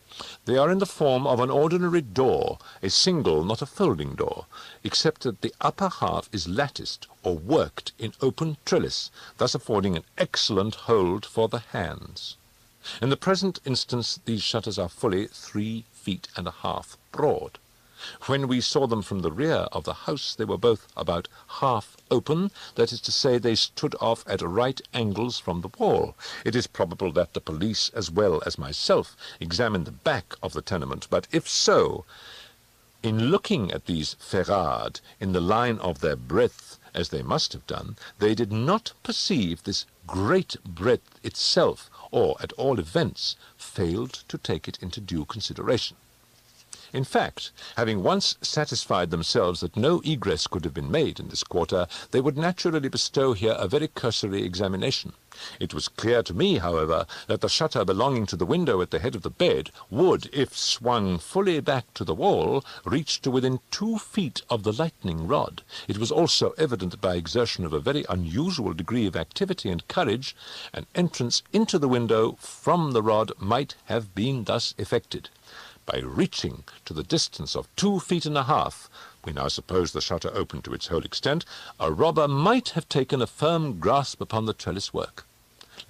They are in the form of an ordinary door, a single, not a folding door, except that the upper half is latticed or worked in open trellis, thus affording an excellent hold for the hands. In the present instance, these shutters are fully 3.5 feet broad. When we saw them from the rear of the house, they were both about half open, that is to say, they stood off at right angles from the wall. It is probable that the police, as well as myself, examined the back of the tenement, but if so, in looking at these ferrades in the line of their breadth, as they must have done, they did not perceive this great breadth itself, or, at all events, failed to take it into due consideration. In fact, having once satisfied themselves that no egress could have been made in this quarter, they would naturally bestow here a very cursory examination. It was clear to me, however, that the shutter belonging to the window at the head of the bed would, if swung fully back to the wall, reach to within 2 feet of the lightning rod. It was also evident that by exertion of a very unusual degree of activity and courage, an entrance into the window from the rod might have been thus effected. By reaching to the distance of 2.5 feet, we now suppose the shutter open to its whole extent, a robber might have taken a firm grasp upon the trellis work.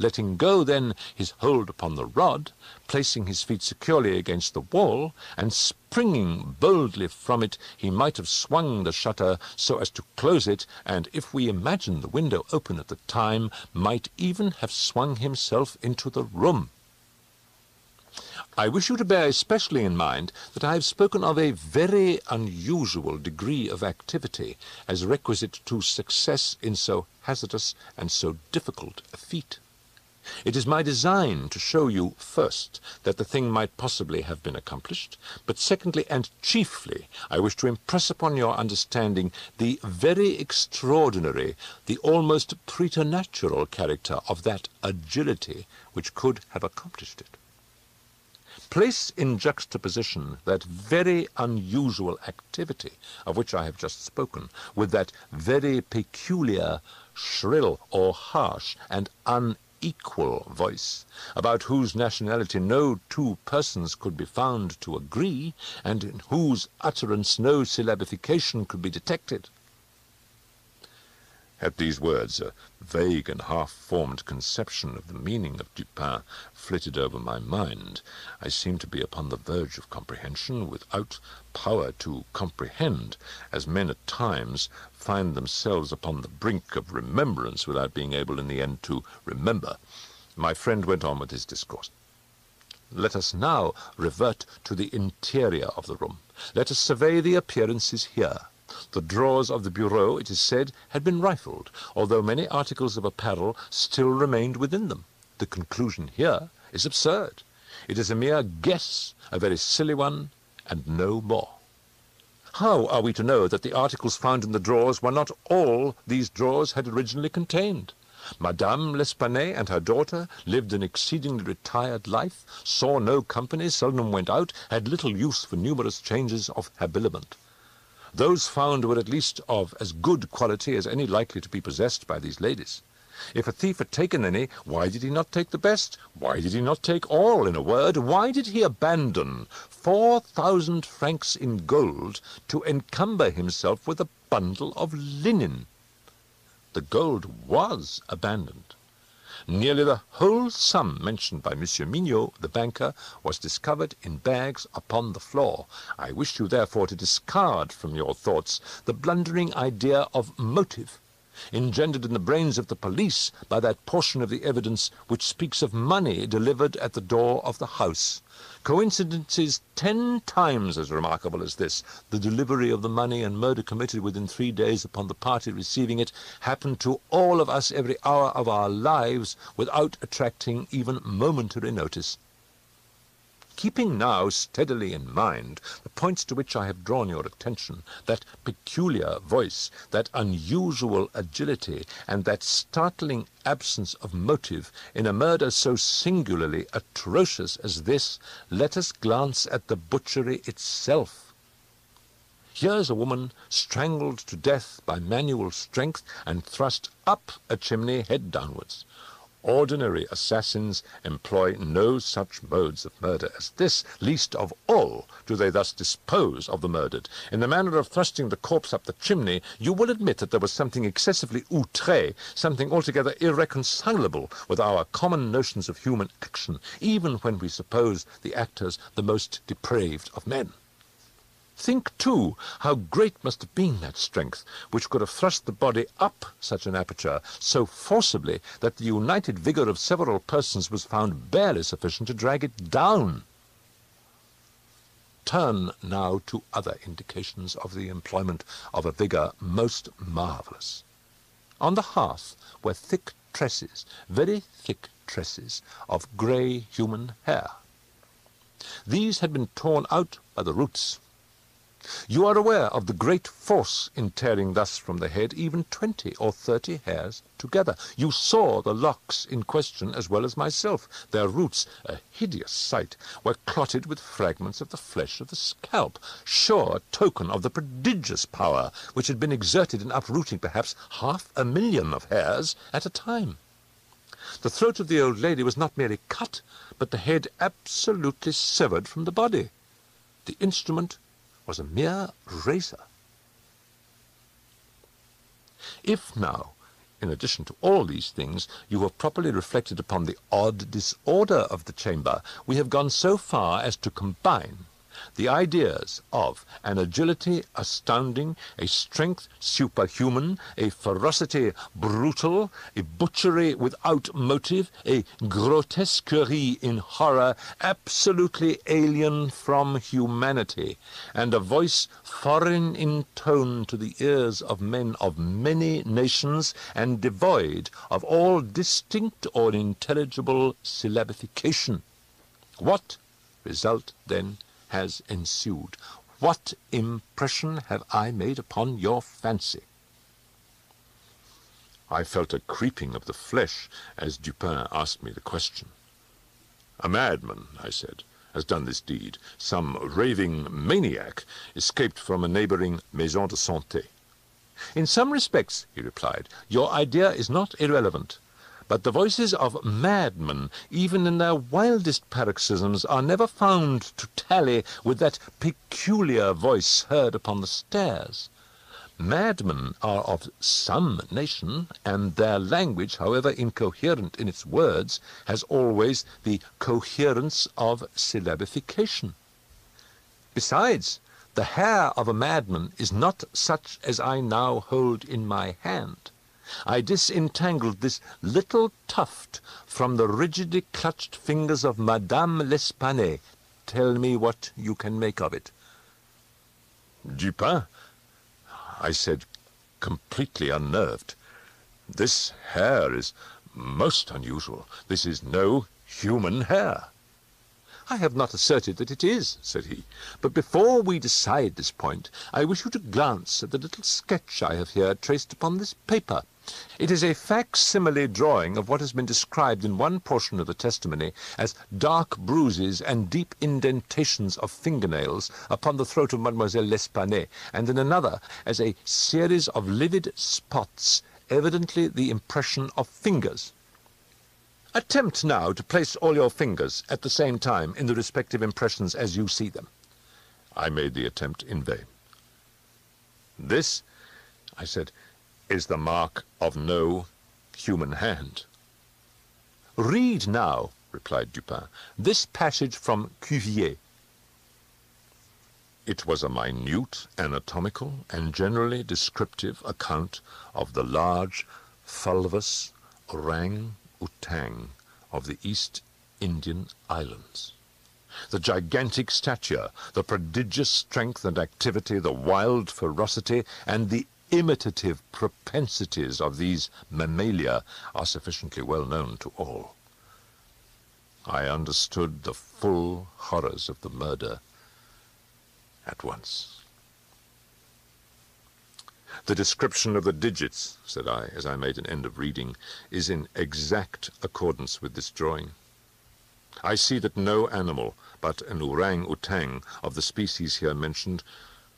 Letting go then his hold upon the rod, placing his feet securely against the wall, and springing boldly from it, he might have swung the shutter so as to close it, and, if we imagine the window open at the time, might even have swung himself into the room. I wish you to bear especially in mind that I have spoken of a very unusual degree of activity as requisite to success in so hazardous and so difficult a feat. It is my design to show you, first, that the thing might possibly have been accomplished, but secondly and chiefly, I wish to impress upon your understanding the very extraordinary, the almost preternatural character of that agility which could have accomplished it. Place in juxtaposition that very unusual activity of which I have just spoken, with that very peculiar, shrill or harsh and unequal voice, about whose nationality no two persons could be found to agree, and in whose utterance no syllabification could be detected. At these words, a vague and half-formed conception of the meaning of Dupin flitted over my mind. I seemed to be upon the verge of comprehension, without power to comprehend, as men at times find themselves upon the brink of remembrance without being able in the end to remember. My friend went on with his discourse. Let us now revert to the interior of the room. Let us survey the appearances here. The drawers of the bureau, it is said, had been rifled, although many articles of apparel still remained within them. The conclusion here is absurd. It is a mere guess, a very silly one, and no more. How are we to know that the articles found in the drawers were not all these drawers had originally contained? Madame L'Espanaye and her daughter lived an exceedingly retired life, saw no company, seldom went out, had little use for numerous changes of habiliment. Those found were at least of as good quality as any likely to be possessed by these ladies. If a thief had taken any, why did he not take the best? Why did he not take all? In a word, why did he abandon 4,000 francs in gold to encumber himself with a bundle of linen? The gold was abandoned. Nearly the whole sum mentioned by Monsieur Mignot, the banker, was discovered in bags upon the floor. I wish you therefore to discard from your thoughts the blundering idea of motive, engendered in the brains of the police by that portion of the evidence which speaks of money delivered at the door of the house. Coincidences 10 times as remarkable as this, the delivery of the money and murder committed within 3 days upon the party receiving it, happened to all of us every hour of our lives without attracting even momentary notice. Keeping now steadily in mind the points to which I have drawn your attention, that peculiar voice, that unusual agility, and that startling absence of motive in a murder so singularly atrocious as this, let us glance at the butchery itself. Here's a woman strangled to death by manual strength and thrust up a chimney head downwards. Ordinary assassins employ no such modes of murder as this. Least of all do they thus dispose of the murdered. In the manner of thrusting the corpse up the chimney, you will admit that there was something excessively outré, something altogether irreconcilable with our common notions of human action, even when we suppose the actors the most depraved of men. Think, too, how great must have been that strength which could have thrust the body up such an aperture so forcibly that the united vigour of several persons was found barely sufficient to drag it down. Turn now to other indications of the employment of a vigour most marvellous. On the hearth were thick tresses, very thick tresses, of grey human hair. These had been torn out by the roots. You are aware of the great force in tearing thus from the head even 20 or 30 hairs together. You saw the locks in question as well as myself. Their roots, a hideous sight, were clotted with fragments of the flesh of the scalp, sure token of the prodigious power which had been exerted in uprooting perhaps 500,000 of hairs at a time. The throat of the old lady was not merely cut, but the head absolutely severed from the body. The instrument was a mere razor. If now, in addition to all these things, you have properly reflected upon the odd disorder of the chamber, we have gone so far as to combine the ideas of an agility astounding, a strength superhuman, a ferocity brutal, a butchery without motive, a grotesquerie in horror absolutely alien from humanity, and a voice foreign in tone to the ears of men of many nations and devoid of all distinct or intelligible syllabification. What result, then, has ensued? What impression have I made upon your fancy? I felt a creeping of the flesh as Dupin asked me the question. A madman, I said, has done this deed. Some raving maniac escaped from a neighbouring maison de santé. In some respects, he replied, your idea is not irrelevant. But the voices of madmen, even in their wildest paroxysms, are never found to tally with that peculiar voice heard upon the stairs. Madmen are of some nation, and their language, however incoherent in its words, has always the coherence of syllabification. Besides, the hair of a madman is not such as I now hold in my hand. I disentangled this little tuft from the rigidly clutched fingers of Madame L'Espanaye. Tell me what you can make of it. Dupin, I said, completely unnerved, this hair is most unusual. This is no human hair. I have not asserted that it is, said he, but before we decide this point, I wish you to glance at the little sketch I have here traced upon this paper. It is a facsimile drawing of what has been described in one portion of the testimony as dark bruises and deep indentations of fingernails upon the throat of Mademoiselle L'Espanaye, and in another as a series of livid spots, evidently the impression of fingers. Attempt now to place all your fingers at the same time in the respective impressions as you see them. I made the attempt in vain. This, I said, is the mark of no human hand. Read now, replied Dupin, this passage from Cuvier. It was a minute, anatomical, and generally descriptive account of the large, fulvous orang-outang of the East Indian Islands. The gigantic stature, the prodigious strength and activity, the wild ferocity, and the imitative propensities of these mammalia are sufficiently well known to all. I understood the full horrors of the murder at once. "The description of the digits," said I, as I made an end of reading, "is in exact accordance with this drawing. I see that no animal but an orang-outang of the species here mentioned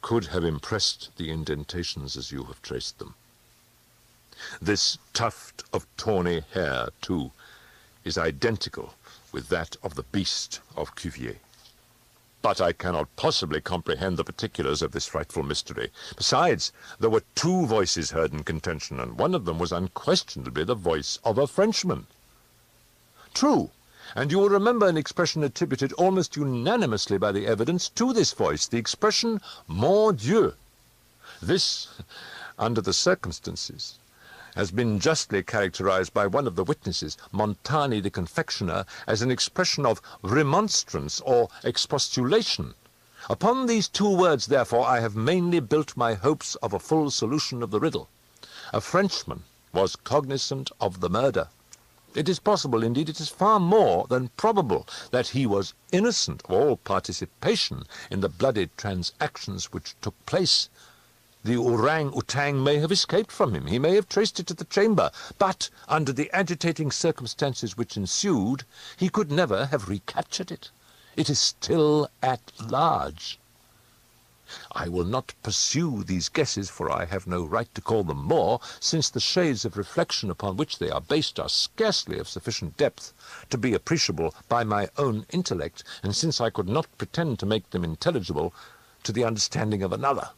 could have impressed the indentations as you have traced them. This tuft of tawny hair, too, is identical with that of the beast of Cuvier. But I cannot possibly comprehend the particulars of this frightful mystery. Besides, there were two voices heard in contention, and one of them was unquestionably the voice of a Frenchman." "True, and you will remember an expression attributed almost unanimously by the evidence to this voice, the expression Mon Dieu. This, under the circumstances, has been justly characterized by one of the witnesses, Montani the confectioner, as an expression of remonstrance or expostulation. Upon these two words, therefore, I have mainly built my hopes of a full solution of the riddle. A Frenchman was cognizant of the murder. It is possible, indeed it is far more than probable, that he was innocent of all participation in the bloody transactions which took place. The orang-outang may have escaped from him, he may have traced it to the chamber, but under the agitating circumstances which ensued, he could never have recaptured it. It is still at large. I will not pursue these guesses, for I have no right to call them more, since the shades of reflection upon which they are based are scarcely of sufficient depth to be appreciable by my own intellect, and since I could not pretend to make them intelligible to the understanding of another.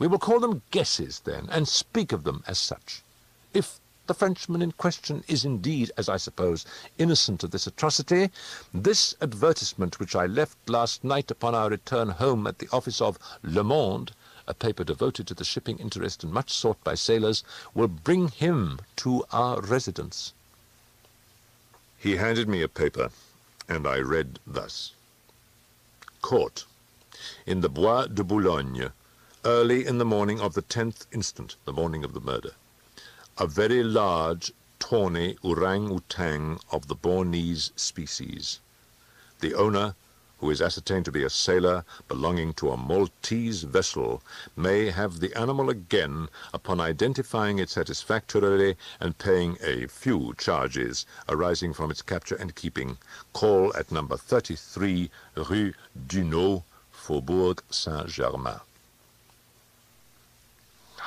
We will call them guesses, then, and speak of them as such. If the Frenchman in question is indeed, as I suppose, innocent of this atrocity, this advertisement which I left last night upon our return home at the office of Le Monde, a paper devoted to the shipping interest and much sought by sailors, will bring him to our residence." He handed me a paper, and I read thus: "Caught in the Bois de Boulogne, early in the morning of the 10th instant, the morning of the murder, a very large, tawny orang-outang of the Bornese species. The owner, who is ascertained to be a sailor belonging to a Maltese vessel, may have the animal again upon identifying it satisfactorily and paying a few charges arising from its capture and keeping. Call at number 33 Rue Dunot, Faubourg Saint-Germain."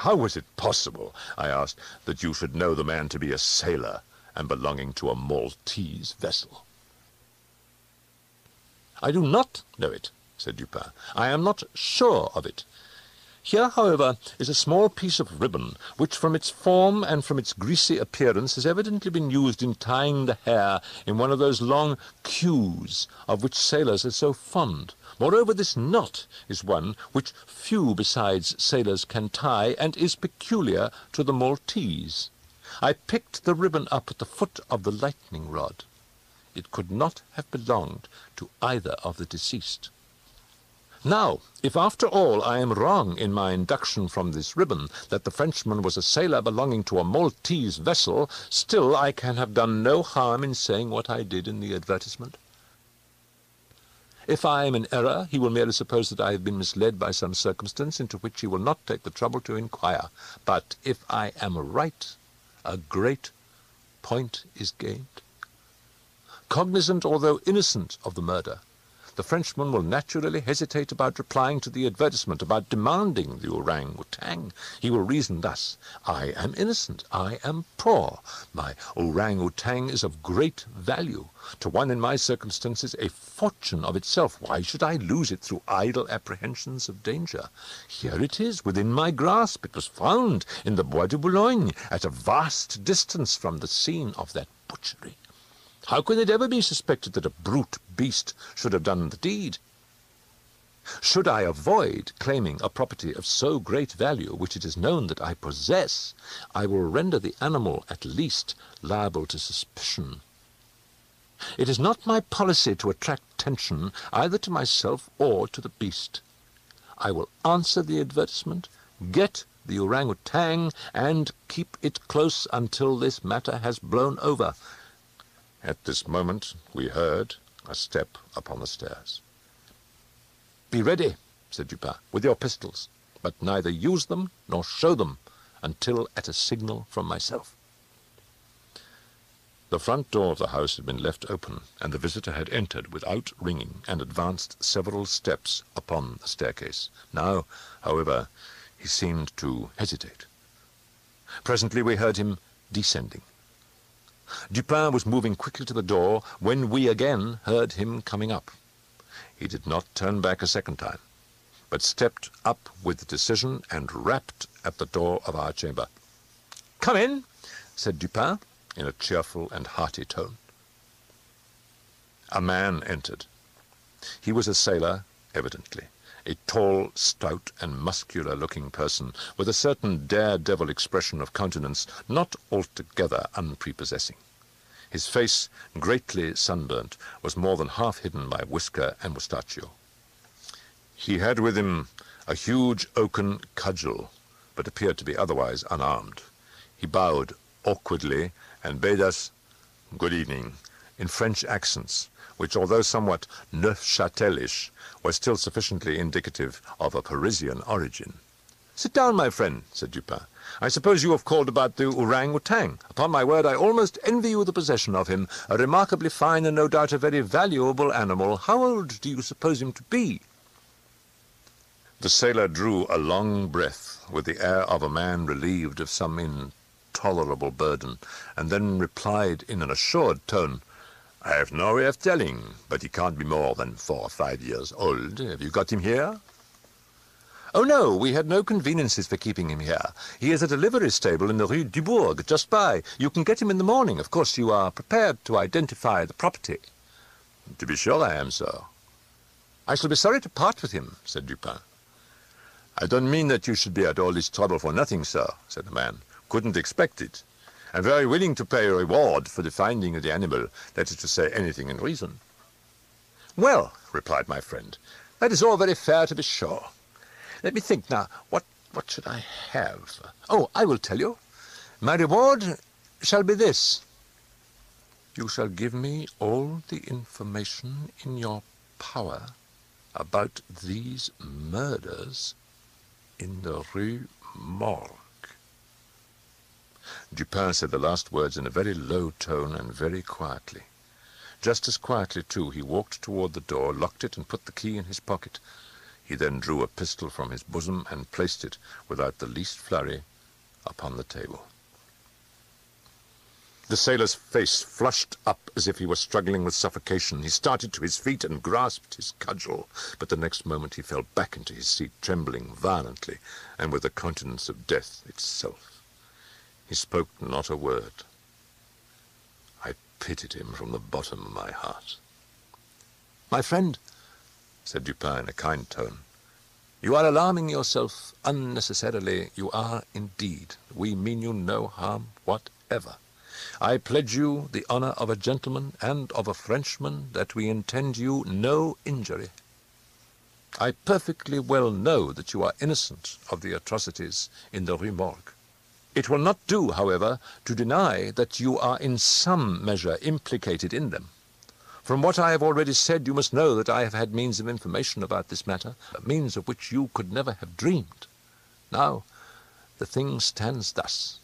"How was it possible," I asked, "that you should know the man to be a sailor and belonging to a Maltese vessel?" "I do not know it," said Dupin. "I am not sure of it. Here, however, is a small piece of ribbon, which from its form and from its greasy appearance has evidently been used in tying the hair in one of those long queues of which sailors are so fond. Moreover, this knot is one which few besides sailors can tie, and is peculiar to the Maltese. I picked the ribbon up at the foot of the lightning rod. It could not have belonged to either of the deceased. Now, if after all I am wrong in my induction from this ribbon that the Frenchman was a sailor belonging to a Maltese vessel, still I can have done no harm in saying what I did in the advertisement. If I am in error, he will merely suppose that I have been misled by some circumstance into which he will not take the trouble to inquire. But if I am right, a great point is gained. Cognizant, although innocent, of the murder, the Frenchman will naturally hesitate about replying to the advertisement, about demanding the orang-outang. He will reason thus: I am innocent, I am poor, my orang-outang is of great value, to one in my circumstances a fortune of itself. Why should I lose it through idle apprehensions of danger? Here it is, within my grasp. It was found in the Bois de Boulogne, at a vast distance from the scene of that butchery. How can it ever be suspected that a brute beast should have done the deed? Should I avoid claiming a property of so great value, which it is known that I possess, I will render the animal, at least, liable to suspicion. It is not my policy to attract attention either to myself or to the beast. I will answer the advertisement, get the orang-outang, and keep it close until this matter has blown over. At this moment we heard a step upon the stairs. "Be ready," said Dupin, "with your pistols, but neither use them nor show them until at a signal from myself." The front door of the house had been left open, and the visitor had entered without ringing and advanced several steps upon the staircase. Now, however, he seemed to hesitate. Presently we heard him descending. Dupin was moving quickly to the door when we again heard him coming up. He did not turn back a second time, but stepped up with decision and rapped at the door of our chamber. "Come in," said Dupin, in a cheerful and hearty tone. A man entered. He was a sailor, evidently, a tall, stout, and muscular-looking person, with a certain daredevil expression of countenance not altogether unprepossessing. His face, greatly sunburnt, was more than half hidden by whisker and mustachio. He had with him a huge oaken cudgel, but appeared to be otherwise unarmed. He bowed awkwardly and bade us good evening in French accents, which, although somewhat Neufchâtelish, were still sufficiently indicative of a Parisian origin. "Sit down, my friend," said Dupin. "I suppose you have called about the orang-outang. Upon my word, I almost envy you the possession of him. A remarkably fine and no doubt a very valuable animal. How old do you suppose him to be?" The sailor drew a long breath with the air of a man relieved of some intolerable burden, and then replied in an assured tone, "I have no way of telling, but he can't be more than 4 or 5 years old. Have you got him here?" "Oh, no, we had no conveniences for keeping him here. He is at a livery stable in the Rue Dubourg, just by. You can get him in the morning. Of course, you are prepared to identify the property." "To be sure I am, sir." "I shall be sorry to part with him," said Dupin. "I don't mean that you should be at all this trouble for nothing, sir," said the man. "Couldn't expect it. I'm very willing to pay a reward for the finding of the animal, that is to say, anything in reason." "Well," replied my friend, "that is all very fair, to be sure. Let me think now, what should I have? Oh, I will tell you. My reward shall be this. You shall give me all the information in your power about these murders in the Rue Morgue." Dupin said the last words in a very low tone and very quietly. Just as quietly, too, he walked toward the door, locked it, and put the key in his pocket. He then drew a pistol from his bosom and placed it, without the least flurry, upon the table. The sailor's face flushed up as if he were struggling with suffocation. He started to his feet and grasped his cudgel, but the next moment he fell back into his seat, trembling violently, and with the countenance of death itself. He spoke not a word. I pitied him from the bottom of my heart. "My friend," said Dupin in a kind tone, "you are alarming yourself unnecessarily. You are indeed. We mean you no harm whatever. I pledge you the honor of a gentleman and of a Frenchman that we intend you no injury. I perfectly well know that you are innocent of the atrocities in the Rue Morgue. It will not do, however, to deny that you are in some measure implicated in them. From what I have already said, you must know that I have had means of information about this matter, means of which you could never have dreamed. Now, the thing stands thus.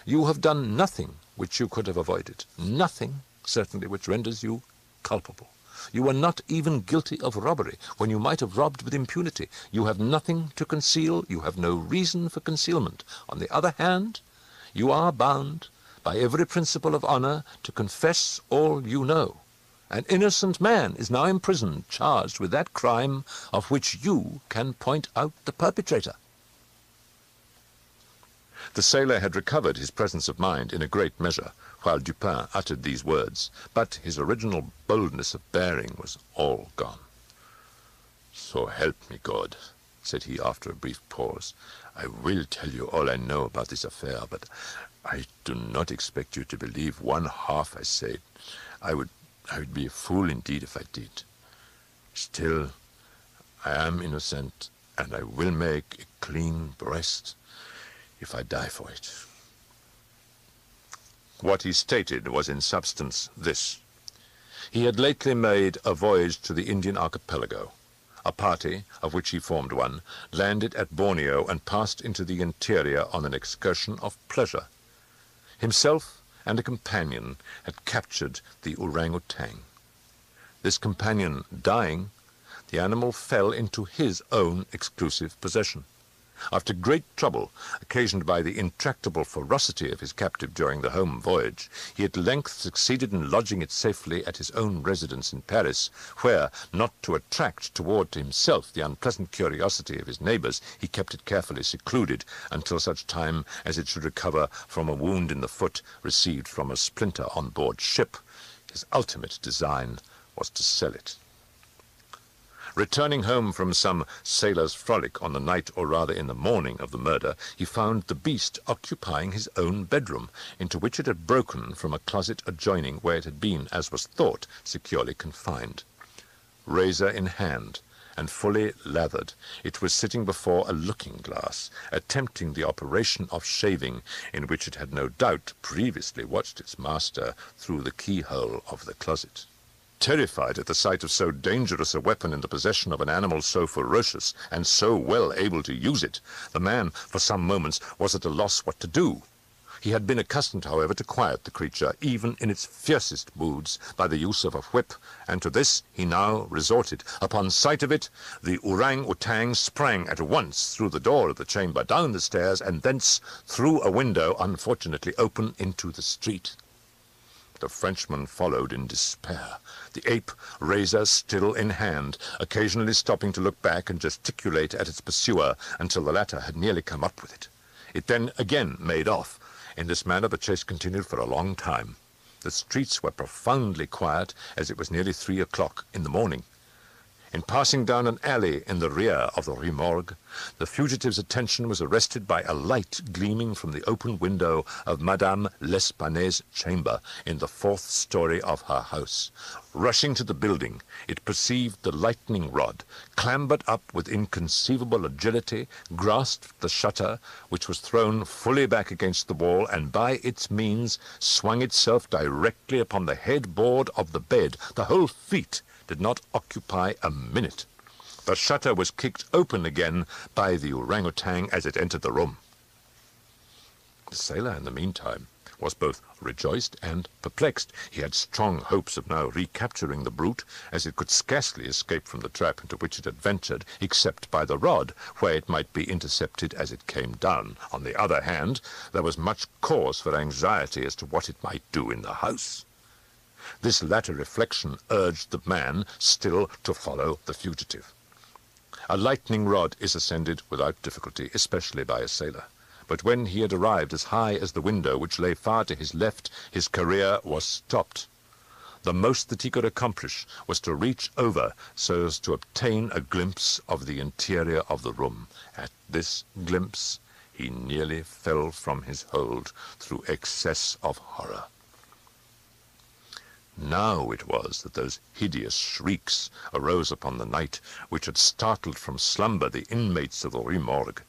You have done nothing which you could have avoided, nothing, certainly, which renders you culpable. You are not even guilty of robbery, when you might have robbed with impunity. You have nothing to conceal. You have no reason for concealment. On the other hand, you are bound, by every principle of honor, to confess all you know. An innocent man is now imprisoned, charged with that crime of which you can point out the perpetrator." The sailor had recovered his presence of mind in a great measure while Dupin uttered these words, but his original boldness of bearing was all gone. "So help me God," said he after a brief pause, "I will tell you all I know about this affair, but I do not expect you to believe one half I say. I would be a fool indeed if I did. Still, I am innocent, and I will make a clean breast if I die for it. What he stated was in substance this. He had lately made a voyage to the Indian archipelago. A party, of which he formed one, landed at Borneo and passed into the interior on an excursion of pleasure. Himself and a companion had captured the orang-outang. This companion dying, the animal fell into his own exclusive possession. After great trouble, occasioned by the intractable ferocity of his captive during the home voyage, he at length succeeded in lodging it safely at his own residence in Paris, where, not to attract toward himself the unpleasant curiosity of his neighbors, he kept it carefully secluded until such time as it should recover from a wound in the foot received from a splinter on board ship. His ultimate design was to sell it. Returning home from some sailor's frolic on the night, or rather in the morning, of the murder, he found the beast occupying his own bedroom, into which it had broken from a closet adjoining, where it had been, as was thought, securely confined. Razor in hand, and fully lathered, it was sitting before a looking-glass, attempting the operation of shaving, in which it had no doubt previously watched its master through the keyhole of the closet. Terrified at the sight of so dangerous a weapon in the possession of an animal so ferocious and so well able to use it, the man for some moments was at a loss what to do. He had been accustomed, however, to quiet the creature, even in its fiercest moods, by the use of a whip, and to this he now resorted. Upon sight of it, the orang-outang sprang at once through the door of the chamber, down the stairs, and thence through a window, unfortunately open, into the street. The Frenchman followed in despair, the ape, razor still in hand, occasionally stopping to look back and gesticulate at its pursuer until the latter had nearly come up with it. It then again made off. In this manner the chase continued for a long time. The streets were profoundly quiet, as it was nearly 3 o'clock in the morning. In passing down an alley in the rear of the Rue Morgue, the fugitive's attention was arrested by a light gleaming from the open window of Madame L'Espanaye's chamber in the 4th story of her house. Rushing to the building, it perceived the lightning rod, clambered up with inconceivable agility, grasped the shutter, which was thrown fully back against the wall, and by its means swung itself directly upon the headboard of the bed. The whole feat did not occupy a minute. The shutter was kicked open again by the orang-outang as it entered the room. The sailor, in the meantime, was both rejoiced and perplexed. He had strong hopes of now recapturing the brute, as it could scarcely escape from the trap into which it had ventured, except by the rod, where it might be intercepted as it came down. On the other hand, there was much cause for anxiety as to what it might do in the house. This latter reflection urged the man still to follow the fugitive. A lightning rod is ascended without difficulty, especially by a sailor. But when he had arrived as high as the window, which lay far to his left, his career was stopped. The most that he could accomplish was to reach over so as to obtain a glimpse of the interior of the room. At this glimpse he nearly fell from his hold through excess of horror. Now it was that those hideous shrieks arose upon the night, which had startled from slumber the inmates of the Rue Morgue.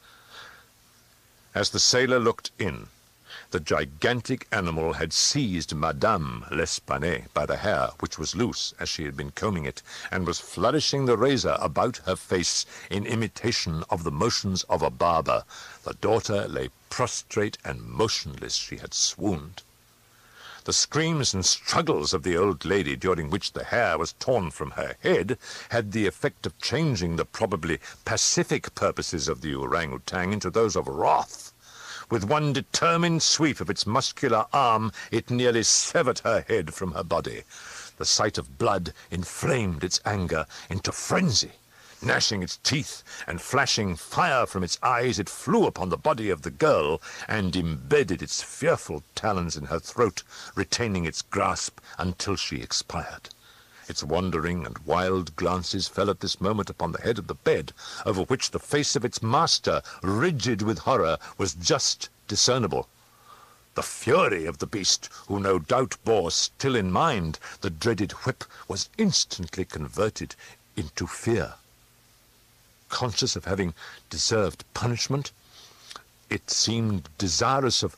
As the sailor looked in, the gigantic animal had seized Madame L'Espanaye by the hair, which was loose as she had been combing it, and was flourishing the razor about her face in imitation of the motions of a barber. The daughter lay prostrate and motionless. She had swooned. The screams and struggles of the old lady, during which the hair was torn from her head, had the effect of changing the probably pacific purposes of the orang-outang into those of wrath. With one determined sweep of its muscular arm, it nearly severed her head from her body. The sight of blood inflamed its anger into frenzy. Gnashing its teeth and flashing fire from its eyes, it flew upon the body of the girl and embedded its fearful talons in her throat, retaining its grasp until she expired. Its wandering and wild glances fell at this moment upon the head of the bed, over which the face of its master, rigid with horror, was just discernible. The fury of the beast, who no doubt bore still in mind the dreaded whip, was instantly converted into fear. Conscious of having deserved punishment, it seemed desirous of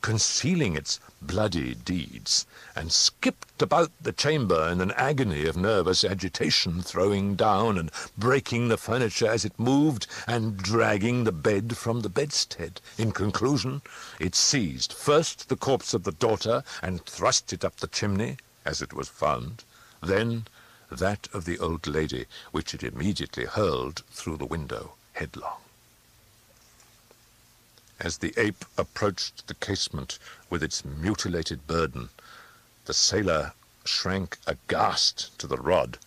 concealing its bloody deeds, and skipped about the chamber in an agony of nervous agitation, throwing down and breaking the furniture as it moved, and dragging the bed from the bedstead. In conclusion, it seized first the corpse of the daughter and thrust it up the chimney, as it was found, then that of the old lady, which it immediately hurled through the window headlong. As the ape approached the casement with its mutilated burden, the sailor shrank aghast to the rod,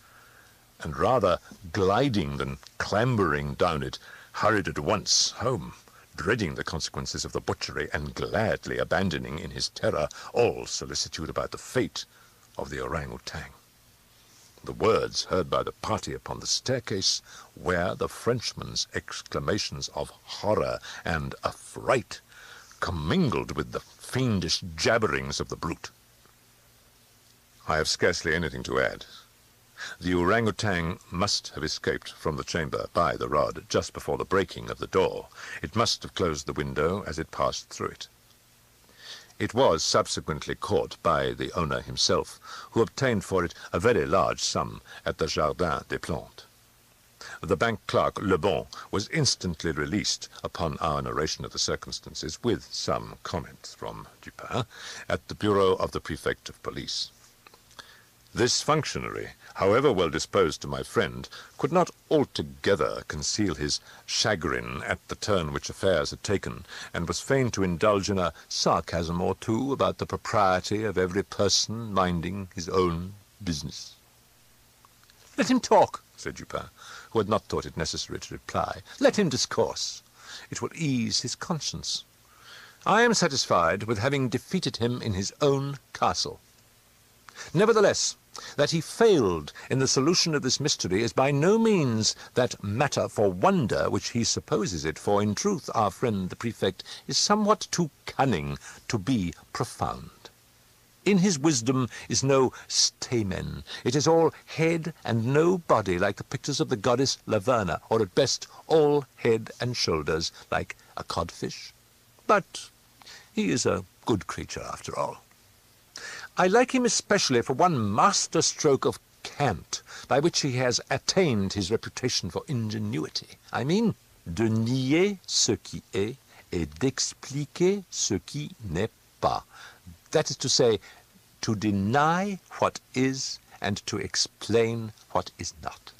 and rather gliding than clambering down it, hurried at once home, dreading the consequences of the butchery, and gladly abandoning in his terror all solicitude about the fate of the orang-outang. The words heard by the party upon the staircase were the Frenchman's exclamations of horror and affright, commingled with the fiendish jabberings of the brute. I have scarcely anything to add. The orang-outang must have escaped from the chamber by the rod just before the breaking of the door. It must have closed the window as it passed through it. It was subsequently caught by the owner himself, who obtained for it a very large sum at the Jardin des Plantes. The bank clerk, Le Bon, was instantly released upon our narration of the circumstances, with some comments from Dupin, at the bureau of the prefect of police. This functionary, however well disposed to my friend, could not altogether conceal his chagrin at the turn which affairs had taken, and was fain to indulge in a sarcasm or two about the propriety of every person minding his own business. "Let him talk," said Dupin, who had not thought it necessary to reply. "Let him discourse. It will ease his conscience. I am satisfied with having defeated him in his own castle. Nevertheless, that he failed in the solution of this mystery is by no means that matter for wonder which he supposes it, for in truth our friend the prefect is somewhat too cunning to be profound. In his wisdom is no stamen. It is all head and no body, like the pictures of the goddess Laverna, or at best all head and shoulders, like a codfish. But he is a good creature after all. I like him especially for one master stroke of cant, by which he has attained his reputation for ingenuity. I mean, de nier ce qui est et d'expliquer ce qui n'est pas. That is to say, to deny what is and to explain what is not.